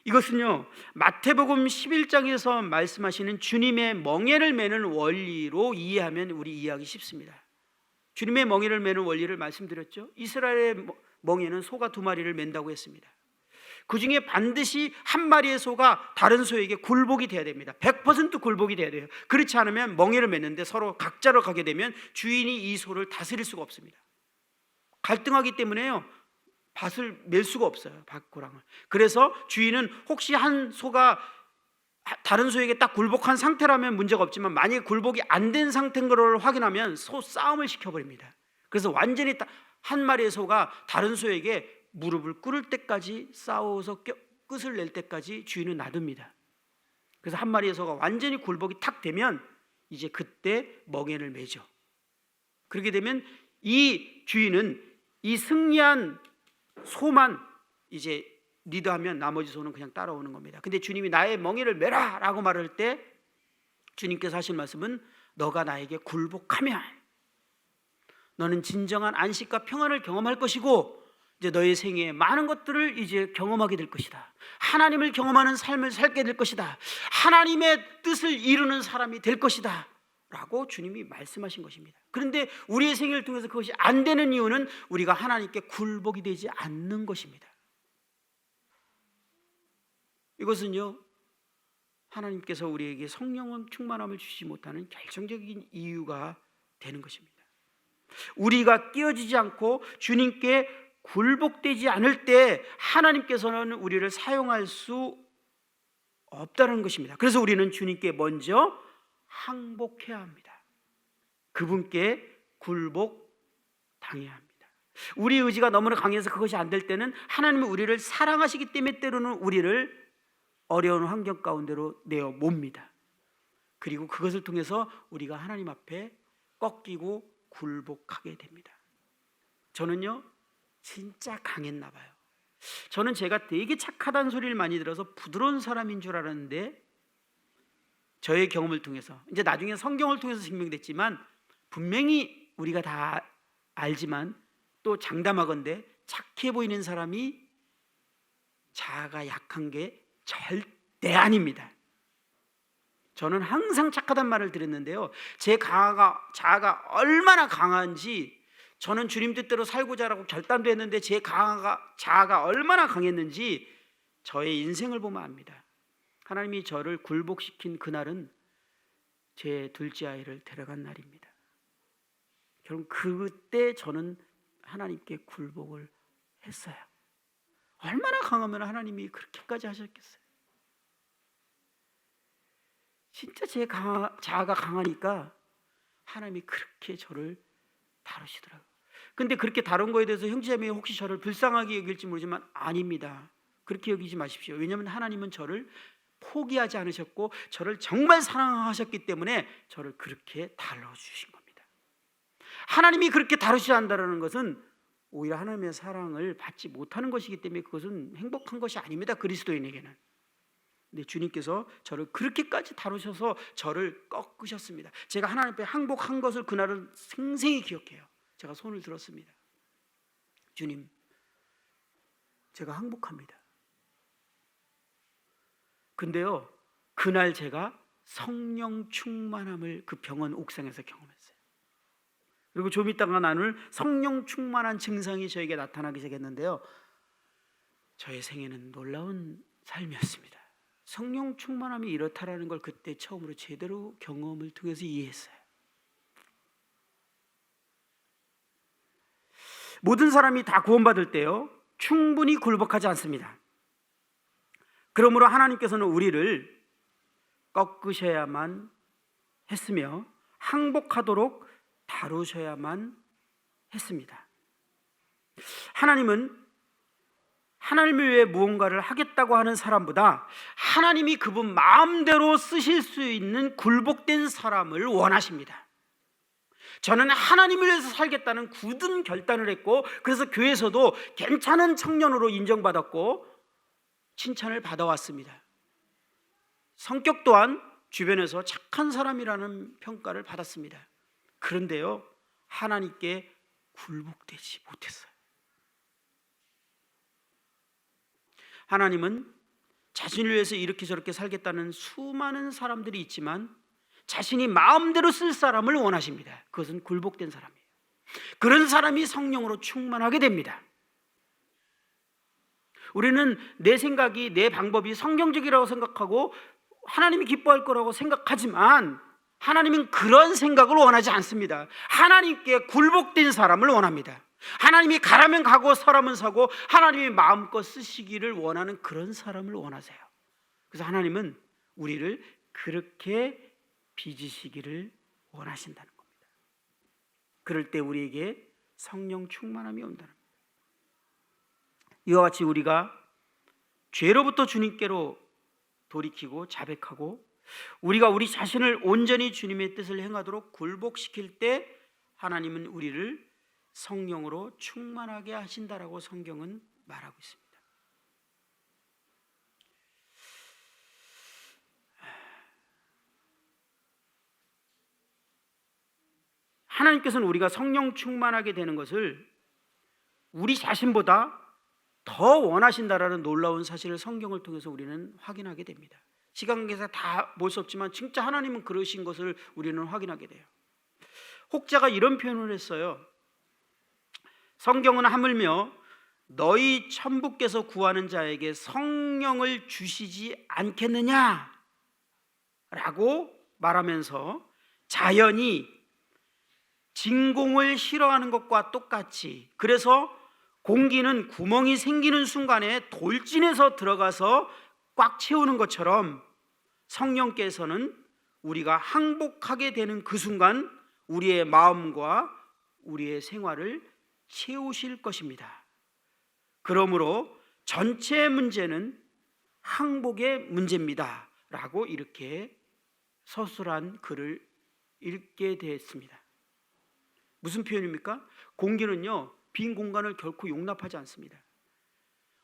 이것은요, 마태복음 11장에서 말씀하시는 주님의 멍에를 매는 원리로 이해하면 우리 이해하기 쉽습니다. 주님의 멍에를 매는 원리를 말씀드렸죠. 이스라엘의 멍에는 소가 2마리를 맨다고 했습니다. 그 중에 반드시 한 마리의 소가 다른 소에게 굴복이 돼야 됩니다. 100% 굴복이 돼야 돼요. 그렇지 않으면 멍에를 맺는데 서로 각자로 가게 되면 주인이 이 소를 다스릴 수가 없습니다. 갈등하기 때문에요, 밭을 멜 수가 없어요, 밭고랑을. 그래서 주인은 혹시 한 소가 다른 소에게 딱 굴복한 상태라면 문제가 없지만 만약에 굴복이 안 된 상태인 걸 확인하면 소 싸움을 시켜버립니다. 그래서 완전히 한 마리의 소가 다른 소에게 무릎을 꿇을 때까지 싸워서 끝을 낼 때까지 주인은 놔둡니다. 그래서 한 마리의 소가 완전히 굴복이 탁 되면 이제 그때 멍에를 매죠. 그렇게 되면 이 주인은 이 승리한 소만 이제 리드하면 나머지 소는 그냥 따라오는 겁니다. 근데 주님이 나의 멍에를 매라 라고 말할 때 주님께서 하신 말씀은 너가 나에게 굴복하면 너는 진정한 안식과 평안을 경험할 것이고 이제 너의 생애에 많은 것들을 이제 경험하게 될 것이다. 하나님을 경험하는 삶을 살게 될 것이다. 하나님의 뜻을 이루는 사람이 될 것이다 라고 주님이 말씀하신 것입니다. 그런데 우리의 생애를 통해서 그것이 안 되는 이유는 우리가 하나님께 굴복이 되지 않는 것입니다. 이것은요, 하나님께서 우리에게 성령 충만함을 주시지 못하는 결정적인 이유가 되는 것입니다. 우리가 끼어지지 않고 주님께 굴복되지 않을 때 하나님께서는 우리를 사용할 수 없다는 것입니다. 그래서 우리는 주님께 먼저 항복해야 합니다. 그분께 굴복당해야 합니다. 우리 의지가 너무나 강해서 그것이 안 될 때는 하나님은 우리를 사랑하시기 때문에 때로는 우리를 어려운 환경 가운데로 내어 몹니다. 그리고 그것을 통해서 우리가 하나님 앞에 꺾이고 굴복하게 됩니다. 저는요, 진짜 강했나 봐요. 저는 제가 되게 착하다는 소리를 많이 들어서 부드러운 사람인 줄 알았는데 저의 경험을 통해서 이제 나중에 성경을 통해서 증명됐지만 분명히 우리가 다 알지만 또 장담하건대 착해 보이는 사람이 자아가 약한 게 절대 아닙니다. 저는 항상 착하단 말을 들었는데요, 제 자아가 얼마나 강한지 저는 주님 뜻대로 살고자 하고 결단도 했는데 제 자아가 얼마나 강했는지 저의 인생을 보면 압니다. 하나님이 저를 굴복시킨 그날은 제 둘째 아이를 데려간 날입니다. 결국 그때 저는 하나님께 굴복을 했어요. 얼마나 강하면 하나님이 그렇게까지 하셨겠어요. 진짜 제 자아가 강하니까 하나님이 그렇게 저를 다루시더라고요. 근데 그렇게 다룬 거에 대해서 형제자매가 혹시 저를 불쌍하게 여길지 모르지만 아닙니다. 그렇게 여기지 마십시오. 왜냐하면 하나님은 저를 포기하지 않으셨고 저를 정말 사랑하셨기 때문에 저를 그렇게 다뤄주신 겁니다. 하나님이 그렇게 다루시지 않는다는 것은 오히려 하나님의 사랑을 받지 못하는 것이기 때문에 그것은 행복한 것이 아닙니다, 그리스도인에게는. 근데 주님께서 저를 그렇게까지 다루셔서 저를 꺾으셨습니다. 제가 하나님 앞에 항복한 것을 그날은 생생히 기억해요. 제가 손을 들었습니다. 주님, 제가 항복합니다. 근데요, 그날 제가 성령 충만함을 그 병원 옥상에서 경험했어요. 그리고 좀 이따가 나눌 성령 충만한 증상이 저에게 나타나기 시작했는데요, 저의 생애는 놀라운 삶이었습니다. 성령 충만함이 이렇다라는 걸 그때 처음으로 제대로 경험을 통해서 이해했어요. 모든 사람이 다 구원받을 때요, 충분히 굴복하지 않습니다. 그러므로 하나님께서는 우리를 꺾으셔야만 했으며 항복하도록 다루셔야만 했습니다. 하나님은 하나님을 위해 무언가를 하겠다고 하는 사람보다 하나님이 그분 마음대로 쓰실 수 있는 굴복된 사람을 원하십니다. 저는 하나님을 위해서 살겠다는 굳은 결단을 했고, 그래서 교회에서도 괜찮은 청년으로 인정받았고 칭찬을 받아왔습니다. 성격 또한 주변에서 착한 사람이라는 평가를 받았습니다. 그런데요, 하나님께 굴복되지 못했어요. 하나님은 자신을 위해서 이렇게 저렇게 살겠다는 수많은 사람들이 있지만 자신이 마음대로 쓸 사람을 원하십니다. 그것은 굴복된 사람이에요. 그런 사람이 성령으로 충만하게 됩니다. 우리는 내 생각이, 내 방법이 성경적이라고 생각하고 하나님이 기뻐할 거라고 생각하지만 하나님은 그런 생각을 원하지 않습니다. 하나님께 굴복된 사람을 원합니다. 하나님이 가라면 가고 서라면 서고 하나님이 마음껏 쓰시기를 원하는 그런 사람을 원하세요. 그래서 하나님은 우리를 그렇게 빚으시기를 원하신다는 겁니다. 그럴 때 우리에게 성령 충만함이 온다는 겁니다. 이와 같이 우리가 죄로부터 주님께로 돌이키고 자백하고 우리가 우리 자신을 온전히 주님의 뜻을 행하도록 굴복시킬 때 하나님은 우리를 성령으로 충만하게 하신다라고 성경은 말하고 있습니다. 하나님께서는 우리가 성령 충만하게 되는 것을 우리 자신보다 더 원하신다라는 놀라운 사실을 성경을 통해서 우리는 확인하게 됩니다. 시간 관계상 다 볼 수 없지만 진짜 하나님은 그러신 것을 우리는 확인하게 돼요. 혹자가 이런 표현을 했어요. 성경은 하물며 너희 천부께서 구하는 자에게 성령을 주시지 않겠느냐 라고 말하면서 자연이 진공을 싫어하는 것과 똑같이, 그래서 공기는 구멍이 생기는 순간에 돌진해서 들어가서 꽉 채우는 것처럼 성령께서는 우리가 항복하게 되는 그 순간 우리의 마음과 우리의 생활을 채우실 것입니다. 그러므로 전체 문제는 항복의 문제입니다 라고 이렇게 서술한 글을 읽게 됐습니다. 무슨 표현입니까? 공기는요, 빈 공간을 결코 용납하지 않습니다.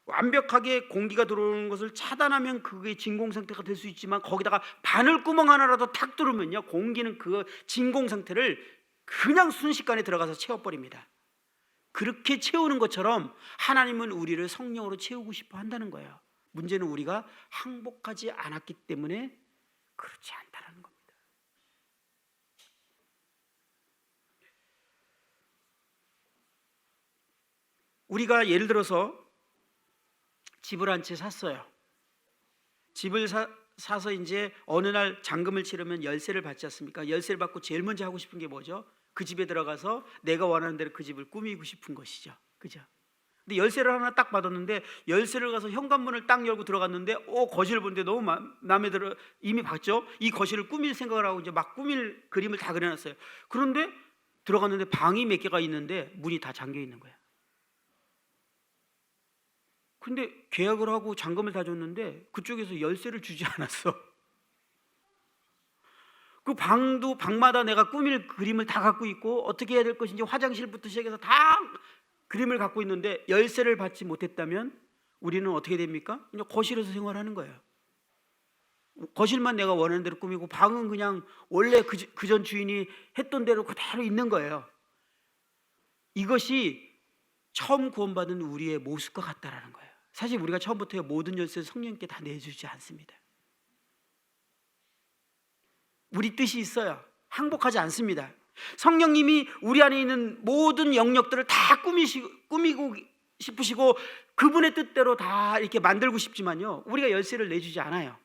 완벽하게 공기가 들어오는 것을 차단하면 그게 진공 상태가 될 수 있지만 거기다가 바늘구멍 하나라도 탁 뚫으면요, 공기는 그 진공 상태를 그냥 순식간에 들어가서 채워버립니다. 그렇게 채우는 것처럼 하나님은 우리를 성령으로 채우고 싶어 한다는 거예요. 문제는 우리가 항복하지 않았기 때문에 그렇지 않다는 겁니다. 우리가 예를 들어서 집을 한 채 샀어요. 집을 사서 이제 어느 날 잔금을 치르면 열세를 받지 않습니까? 열세를 받고 제일 먼저 하고 싶은 게 뭐죠? 그 집에 들어가서 내가 원하는 대로 그 집을 꾸미고 싶은 것이죠. 그죠? 근데 열쇠를 하나 딱 받았는데 열쇠를 가서 현관문을 딱 열고 들어갔는데 거실을 보는데 너무 마음에 들어. 이미 봤죠? 이 거실을 꾸밀 생각을 하고 이제 막 꾸밀 그림을 다 그려놨어요. 그런데 들어갔는데 방이 몇 개가 있는데 문이 다 잠겨 있는 거야. 근데 계약을 하고 잔금을 다 줬는데 그쪽에서 열쇠를 주지 않았어. 그 방도 방마다 내가 꾸밀 그림을 다 갖고 있고 어떻게 해야 될 것인지 화장실부터 시작해서 다 그림을 갖고 있는데 열쇠를 받지 못했다면 우리는 어떻게 됩니까? 그냥 거실에서 생활하는 거예요. 거실만 내가 원하는 대로 꾸미고 방은 그냥 원래 그전 주인이 했던 대로 그대로 있는 거예요. 이것이 처음 구원받은 우리의 모습과 같다라는 거예요. 사실 우리가 처음부터 모든 열쇠를 성령께 다 내주지 않습니다. 우리 뜻이 있어요. 항복하지 않습니다. 성령님이 우리 안에 있는 모든 영역들을 다 꾸미고 싶으시고 그분의 뜻대로 다 이렇게 만들고 싶지만요, 우리가 열쇠를 내주지 않아요.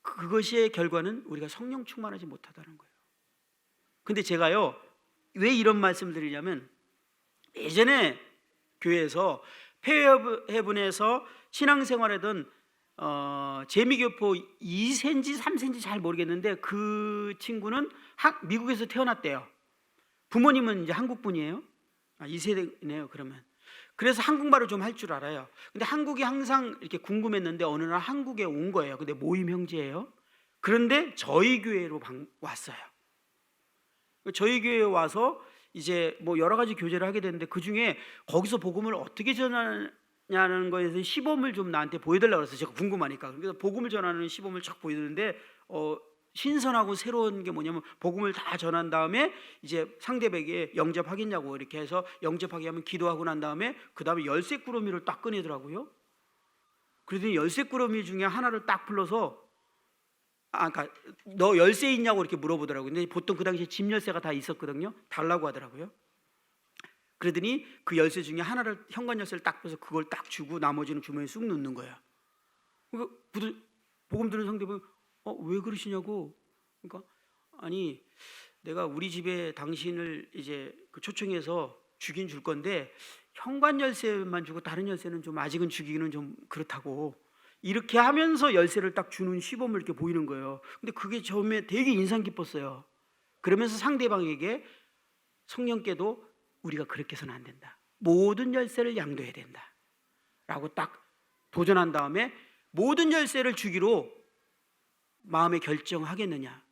그것의 결과는 우리가 성령 충만하지 못하다는 거예요. 근데 제가요, 왜 이런 말씀을 드리냐면, 예전에 교회에서 폐회분에서 신앙생활하던 재미교포 2세인지 3세인지 잘 모르겠는데 그 친구는 미국에서 태어났대요. 부모님은 이제 한국 분이에요. 2세네요 그러면. 그래서 한국말을 좀 할 줄 알아요. 근데 한국이 항상 이렇게 궁금했는데 어느 날 한국에 온 거예요. 근데 모임 형제예요. 그런데 저희 교회로 왔어요. 저희 교회에 와서 이제 뭐 여러 가지 교제를 하게 됐는데 그 중에 거기서 복음을 어떻게 전하냐는 거에서 시범을 좀 나한테 보여달라고 그래서 제가 궁금하니까 그래서 복음을 전하는 시범을 쫙 보여드는데 신선하고 새로운 게 뭐냐면 복음을 다 전한 다음에 이제 상대에게 영접하겠냐고 이렇게 해서 영접하게 하면 기도하고 난 다음에 그 다음에 열쇠 꾸러미를 딱 꺼내더라고요. 그러더니 열쇠 꾸러미 중에 하나를 딱 불러서 그러니까 너 열쇠 있냐고 이렇게 물어보더라고요. 근데 보통 그 당시에 집 열쇠가 다 있었거든요. 달라고 하더라고요. 그러더니 그 열쇠 중에 하나를 현관 열쇠를 딱 빼서 그걸 딱 주고 나머지는 주머니에 쑥 넣는 거야. 그러니까 복음 들은 상대방이 왜 그러시냐고. 그러니까 아니 내가 우리 집에 당신을 이제 그 초청해서 주긴 줄 건데 현관 열쇠만 주고 다른 열쇠는 좀 아직은 주기는 좀 그렇다고 이렇게 하면서 열쇠를 딱 주는 시범을 이렇게 보이는 거예요. 근데 그게 처음에 되게 인상 깊었어요. 그러면서 상대방에게 성령께도 우리가 그렇게 해서는 안 된다. 모든 열쇠를 양도해야 된다. 라고 딱 도전한 다음에 모든 열쇠를 주기로 마음에 결정하겠느냐.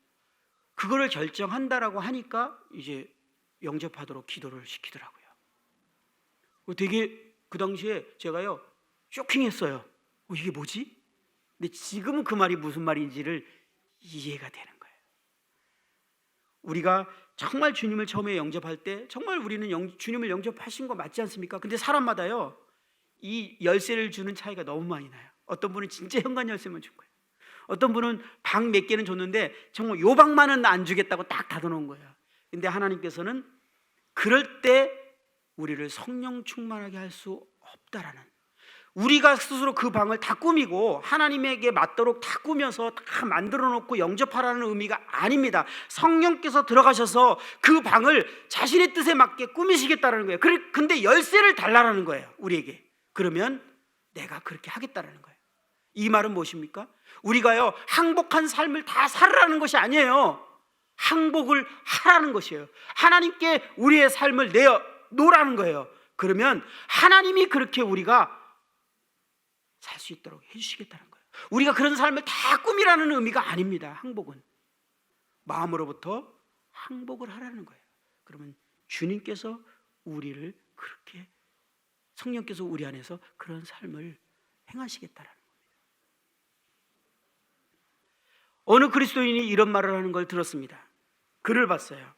그거를 결정한다라고 하니까 이제 영접하도록 기도를 시키더라고요. 되게 그 당시에 제가요 쇼킹했어요. 이게 뭐지? 근데 지금은 그 말이 무슨 말인지를 이해가 되는 거예요. 우리가 정말 주님을 처음에 영접할 때 정말 우리는 주님을 영접하신 거 맞지 않습니까? 근데 사람마다요 이 열쇠를 주는 차이가 너무 많이 나요. 어떤 분은 진짜 현관 열쇠만 준 거예요. 어떤 분은 방 몇 개는 줬는데 정말 요 방만은 안 주겠다고 딱 닫아놓은 거예요. 근데 하나님께서는 그럴 때 우리를 성령 충만하게 할 수 없다라는, 우리가 스스로 그 방을 다 꾸미고 하나님에게 맞도록 다 꾸며서 다 만들어 놓고 영접하라는 의미가 아닙니다. 성령께서 들어가셔서 그 방을 자신의 뜻에 맞게 꾸미시겠다는 거예요. 근데 열쇠를 달라는 거예요 우리에게. 그러면 내가 그렇게 하겠다는 거예요. 이 말은 무엇입니까? 우리가요 항복한 삶을 다 살으라는 것이 아니에요. 항복을 하라는 것이에요. 하나님께 우리의 삶을 내어놓으라는 거예요. 그러면 하나님이 그렇게 우리가 살 수 있도록 해주시겠다는 거예요. 우리가 그런 삶을 다 꾸미라는 의미가 아닙니다. 항복은 마음으로부터 항복을 하라는 거예요. 그러면 주님께서 우리를 그렇게, 성령께서 우리 안에서 그런 삶을 행하시겠다라는 겁니다. 어느 그리스도인이 이런 말을 하는 걸 들었습니다. 글을 봤어요.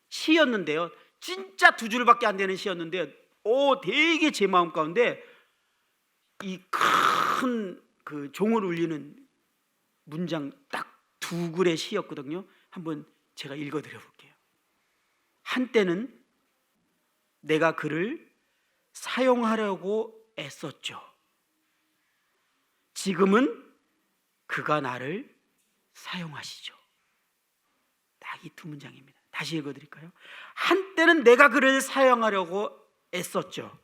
시였는데요, 진짜 2줄밖에 안 되는 시였는데 되게 제 마음 가운데 이 큰 그 종을 울리는 문장 딱 2글의 시였거든요. 한번 제가 읽어드려 볼게요. 한때는 내가 그를 사용하려고 애썼죠. 지금은 그가 나를 사용하시죠. 딱 이 2 문장입니다. 다시 읽어드릴까요? 한때는 내가 그를 사용하려고 애썼죠.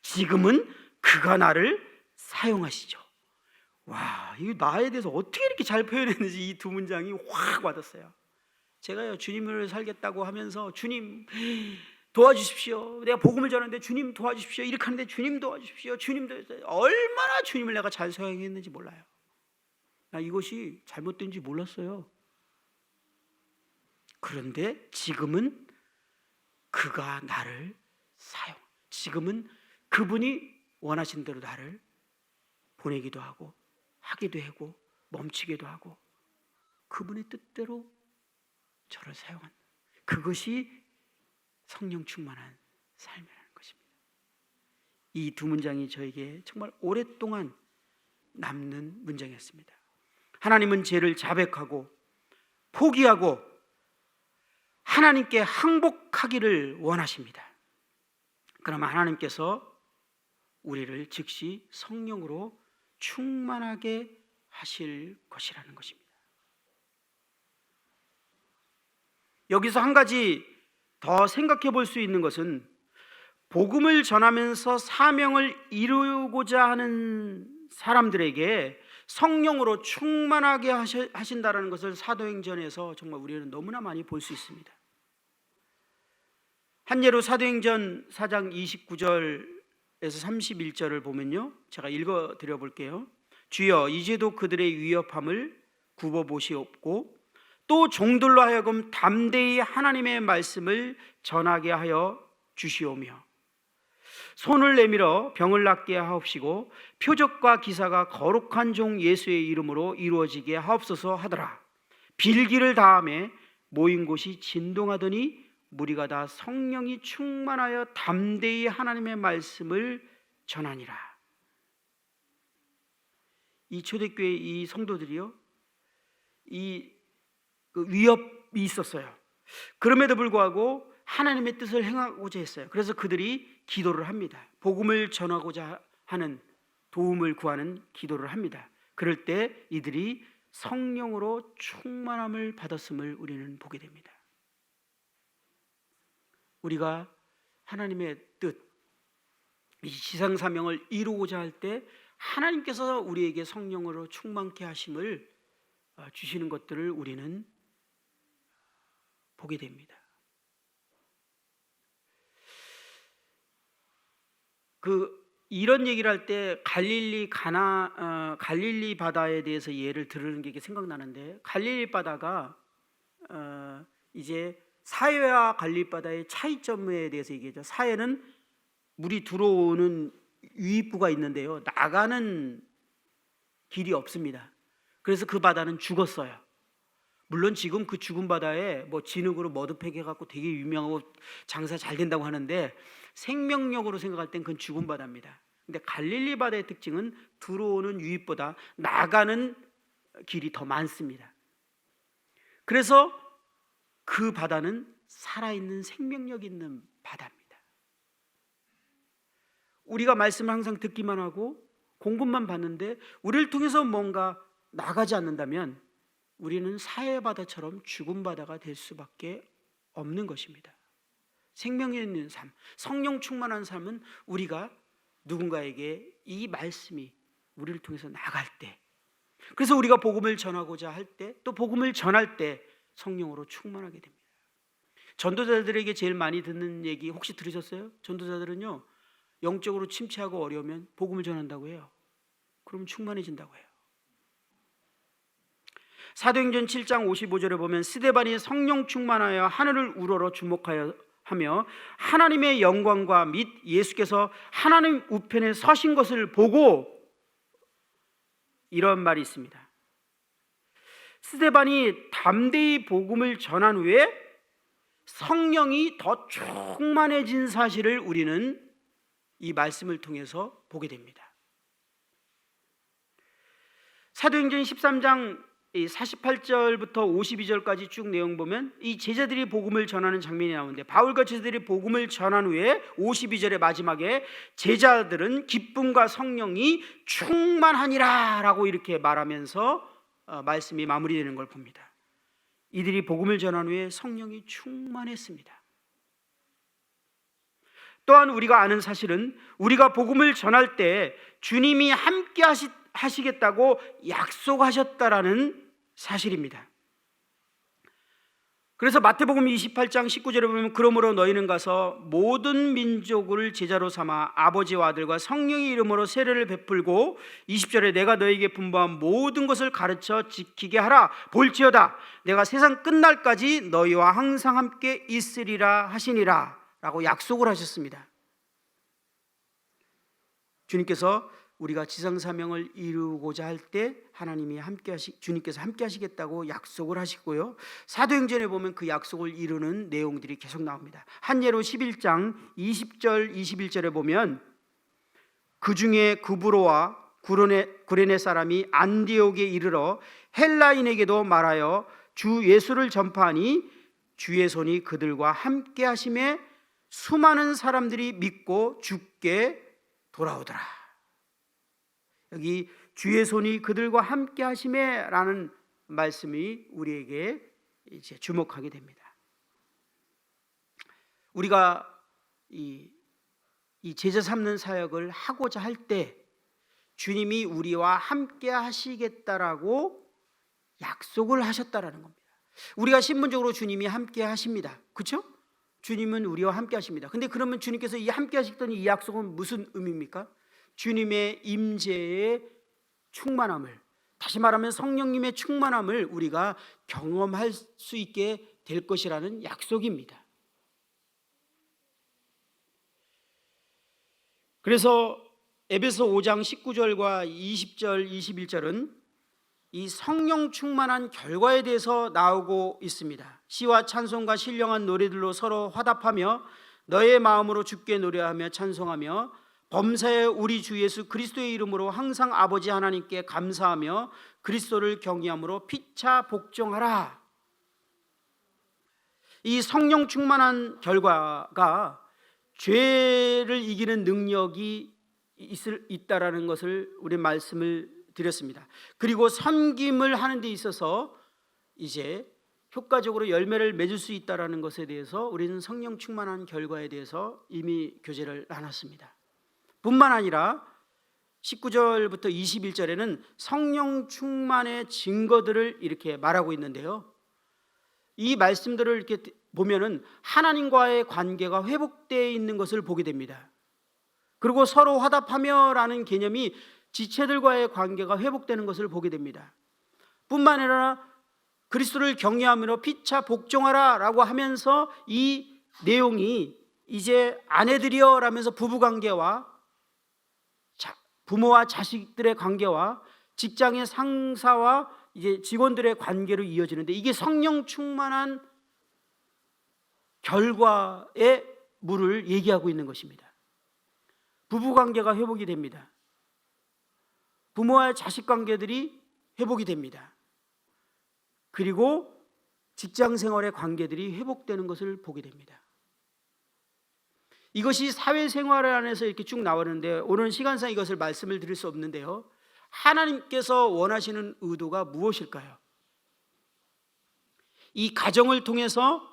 지금은 그가 나를 사용하시죠. 와, 이거 나에 대해서 어떻게 이렇게 잘 표현했는지 이 2 문장이 확 와닿았어요. 제가요 주님을 살겠다고 하면서 주님 도와주십시오, 내가 복음을 전하는데 주님 도와주십시오, 이렇게 하는데 주님 도와주십시오, 얼마나 주님을 내가 잘 사용했는지 몰라요. 나 이것이 잘못된지 몰랐어요. 그런데 지금은 그가 나를 지금은 그분이 원하신 대로 나를 보내기도 하고 하기도 하고 멈추기도 하고 그분의 뜻대로 저를 사용한, 그것이 성령 충만한 삶이라는 것입니다. 이 2 문장이 저에게 정말 오랫동안 남는 문장이었습니다. 하나님은 죄를 자백하고 포기하고 하나님께 항복하기를 원하십니다. 그러면 하나님께서 우리를 즉시 성령으로 충만하게 하실 것이라는 것입니다. 여기서 한 가지 더 생각해 볼 수 있는 것은, 복음을 전하면서 사명을 이루고자 하는 사람들에게 성령으로 충만하게 하신다라는 것을 사도행전에서 정말 우리는 너무나 많이 볼 수 있습니다. 한 예로 사도행전 4장 29절에서 31절을 보면요, 제가 읽어 드려 볼게요. 주여 이제도 그들의 위협함을 굽어보시옵고 또 종들로 하여금 담대히 하나님의 말씀을 전하게 하여 주시오며 손을 내밀어 병을 낫게 하옵시고 표적과 기사가 거룩한 종 예수의 이름으로 이루어지게 하옵소서 하더라. 빌기를 다함에 모인 곳이 진동하더니 무리가 다 성령이 충만하여 담대히 하나님의 말씀을 전하니라. 이 초대교회 이 성도들이요, 이 위협이 있었어요. 그럼에도 불구하고 하나님의 뜻을 행하고자 했어요. 그래서 그들이 기도를 합니다. 복음을 전하고자 하는, 도움을 구하는 기도를 합니다. 그럴 때 이들이 성령으로 충만함을 받았음을 우리는 보게 됩니다. 우리가 하나님의 뜻, 이 지상 사명을 이루고자 할 때 하나님께서 우리에게 성령으로 충만케 하심을 주시는 것들을 우리는 보게 됩니다. 이런 얘기를 할 때 갈릴리 바다에 대해서 예를 들은 게 생각나는데, 갈릴리 바다가 이제 사해와 갈릴리 바다의 차이점에 대해서 얘기하죠. 사해는 물이 들어오는 유입구가 있는데요, 나가는 길이 없습니다. 그래서 그 바다는 죽었어요. 물론 지금 그 죽은 바다에 뭐 진흙으로 머드팩 해갖고 되게 유명하고 장사 잘 된다고 하는데, 생명력으로 생각할 땐 그건 죽은 바다입니다. 근데 갈릴리 바다의 특징은 들어오는 유입보다 나가는 길이 더 많습니다. 그래서 그 바다는 살아있는 생명력 있는 바다입니다. 우리가 말씀을 항상 듣기만 하고 공급만 받는데 우리를 통해서 뭔가 나가지 않는다면 우리는 사해바다처럼 죽은 바다가 될 수밖에 없는 것입니다. 생명이 있는 삶, 성령 충만한 삶은 우리가 누군가에게 이 말씀이 우리를 통해서 나갈 때, 그래서 우리가 복음을 전하고자 할 때, 또 복음을 전할 때 성령으로 충만하게 됩니다. 전도자들에게 제일 많이 듣는 얘기 혹시 들으셨어요? 전도자들은요, 영적으로 침체하고 어려우면 복음을 전한다고 해요. 그러면 충만해진다고 해요. 사도행전 7장 55절에 보면 스데반이 성령 충만하여 하늘을 우러러 주목하여 하며 하나님의 영광과 및 예수께서 하나님 우편에 서신 것을 보고, 이런 말이 있습니다. 스데반이 담대히 복음을 전한 후에 성령이 더 충만해진 사실을 우리는 이 말씀을 통해서 보게 됩니다. 사도행전 13장 48절부터 52절까지 쭉 내용 보면 이 제자들이 복음을 전하는 장면이 나오는데, 바울과 제자들이 복음을 전한 후에 52절의 마지막에 제자들은 기쁨과 성령이 충만하니라 라고 이렇게 말하면서 말씀이 마무리되는 걸 봅니다. 이들이 복음을 전한 후에 성령이 충만했습니다. 또한 우리가 아는 사실은 우리가 복음을 전할 때 주님이 함께 하시겠다고 약속하셨다라는 사실입니다. 그래서 마태복음 28장 19절에 보면 그러므로 너희는 가서 모든 민족을 제자로 삼아 아버지와 아들과 성령의 이름으로 세례를 베풀고 20절에 내가 너희에게 분부한 모든 것을 가르쳐 지키게 하라. 볼지어다 내가 세상 끝날까지 너희와 항상 함께 있으리라 하시니라 라고 약속을 하셨습니다. 주님께서 우리가 지상사명을 이루고자 할 때 주님께서 함께 하시겠다고 약속을 하시고요, 사도행전에 보면 그 약속을 이루는 내용들이 계속 나옵니다. 한 예로 11장 20절 21절에 보면 그 중에 구브로와 구레네 사람이 안디옥에 이르러 헬라인에게도 말하여 주 예수를 전파하니 주의 손이 그들과 함께 하심에 수많은 사람들이 믿고 주께 돌아오더라. 여기 주의 손이 그들과 함께 하심에 라는 말씀이 우리에게 이제 주목하게 됩니다. 우리가 이 제자 삼는 사역을 하고자 할 때 주님이 우리와 함께 하시겠다라고 약속을 하셨다라는 겁니다. 우리가 신분적으로 주님이 함께 하십니다. 그렇죠? 주님은 우리와 함께 하십니다. 근데 그러면 주님께서 이 함께 하시던 이 약속은 무슨 의미입니까? 주님의 임재의 충만함을, 다시 말하면 성령님의 충만함을 우리가 경험할 수 있게 될 것이라는 약속입니다. 그래서 에베소 5장 19절과 20절, 21절은 이 성령 충만한 결과에 대해서 나오고 있습니다. 시와 찬송과 신령한 노래들로 서로 화답하며 너의 마음으로 주께 노래하며 찬송하며 범사에 우리 주 예수 그리스도의 이름으로 항상 아버지 하나님께 감사하며 그리스도를 경외함으로 피차 복종하라. 이 성령 충만한 결과가 죄를 이기는 능력이 있다라는 것을 우리 말씀을 드렸습니다. 그리고 섬김을 하는 데 있어서 이제 효과적으로 열매를 맺을 수 있다라는 것에 대해서 우리는 성령 충만한 결과에 대해서 이미 교제를 나눴습니다. 뿐만 아니라 19절부터 21절에는 성령 충만의 증거들을 이렇게 말하고 있는데요. 이 말씀들을 이렇게 보면은 하나님과의 관계가 회복되어 있는 것을 보게 됩니다. 그리고 서로 화답하며라는 개념이 지체들과의 관계가 회복되는 것을 보게 됩니다. 뿐만 아니라 그리스도를 경외하며 피차 복종하라 라고 하면서 이 내용이 이제 아내들이여 라면서 부부관계와 부모와 자식들의 관계와 직장의 상사와 이제 직원들의 관계로 이어지는데, 이게 성령 충만한 결과의 물을 얘기하고 있는 것입니다. 부부관계가 회복이 됩니다. 부모와 자식 관계들이 회복이 됩니다. 그리고 직장 생활의 관계들이 회복되는 것을 보게 됩니다. 이것이 사회생활 안에서 이렇게 쭉 나오는데 오늘 시간상 이것을 말씀을 드릴 수 없는데요, 하나님께서 원하시는 의도가 무엇일까요? 이 가정을 통해서,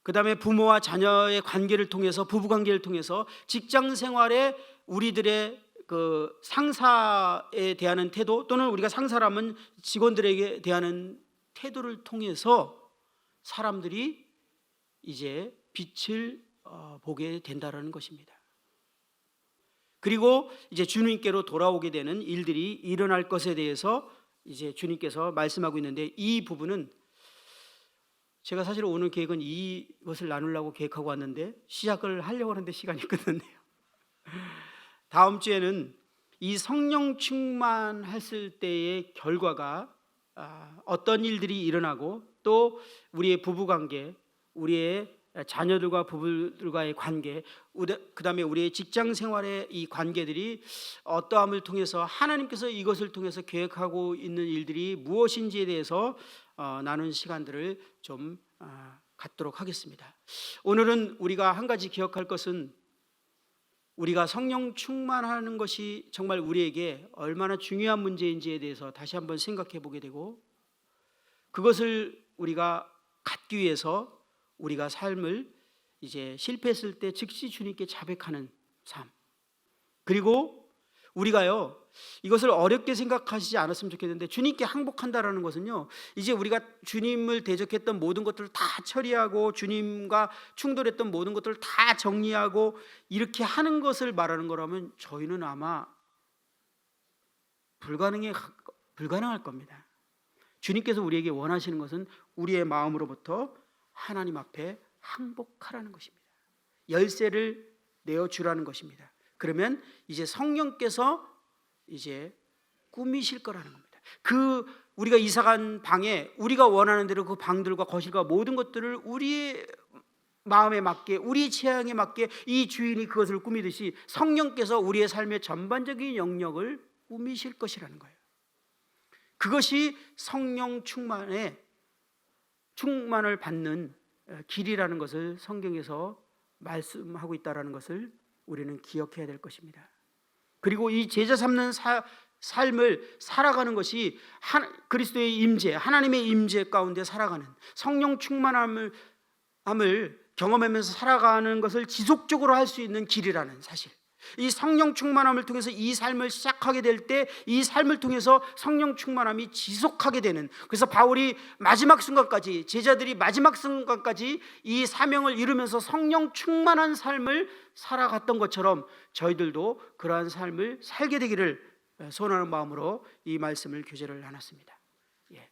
그 다음에 부모와 자녀의 관계를 통해서, 부부관계를 통해서 직장 생활에 우리들의 그 상사에 대하는 태도, 또는 우리가 상사라면 직원들에게 대하는 태도를 통해서 사람들이 이제 빛을 보게 된다는 것입니다. 그리고 이제 주님께로 돌아오게 되는 일들이 일어날 것에 대해서 이제 주님께서 말씀하고 있는데, 이 부분은 제가 사실 오늘 계획은 이것을 나누려고 계획하고 왔는데 시작을 하려고 하는데 시간이 끝났네요. 다음 주에는 이 성령 충만했을 때의 결과가 어떤 일들이 일어나고, 또 우리의 부부관계, 우리의 자녀들과 부부들과의 관계, 그 다음에 우리의 직장 생활의 이 관계들이 어떠함을 통해서 하나님께서 이것을 통해서 계획하고 있는 일들이 무엇인지에 대해서 나눈 시간들을 좀 갖도록 하겠습니다. 오늘은 우리가 한 가지 기억할 것은, 우리가 성령 충만하는 것이 정말 우리에게 얼마나 중요한 문제인지에 대해서 다시 한번 생각해 보게 되고, 그것을 우리가 갖기 위해서 우리가 삶을 이제 실패했을 때 즉시 주님께 자백하는 삶, 그리고 우리가요 이것을 어렵게 생각하시지 않았으면 좋겠는데, 주님께 항복한다라는 것은요, 이제 우리가 주님을 대적했던 모든 것들을 다 처리하고 주님과 충돌했던 모든 것들을 다 정리하고 이렇게 하는 것을 말하는 거라면 저희는 아마 불가능할 겁니다. 주님께서 우리에게 원하시는 것은 우리의 마음으로부터 하나님 앞에 항복하라는 것입니다. 열쇠를 내어주라는 것입니다. 그러면 이제 성령께서 이제 꾸미실 거라는 겁니다. 우리가 이사간 방에 우리가 원하는 대로 그 방들과 거실과 모든 것들을 우리의 마음에 맞게, 우리 취향에 맞게 이 주인이 그것을 꾸미듯이 성령께서 우리의 삶의 전반적인 영역을 꾸미실 것이라는 거예요. 그것이 성령 충만을 받는 길이라는 것을 성경에서 말씀하고 있다는 것을 우리는 기억해야 될 것입니다. 그리고 이 제자 삼는 삶을 살아가는 것이 그리스도의 임재, 하나님의 임재 가운데 살아가는, 성령 충만함을 경험하면서 살아가는 것을 지속적으로 할 수 있는 길이라는 사실, 이 성령 충만함을 통해서 이 삶을 시작하게 될 때 이 삶을 통해서 성령 충만함이 지속하게 되는, 그래서 바울이 마지막 순간까지, 제자들이 마지막 순간까지 이 사명을 이루면서 성령 충만한 삶을 살아갔던 것처럼 저희들도 그러한 삶을 살게 되기를 소원하는 마음으로 이 말씀을 교제를 나눴습니다. 예.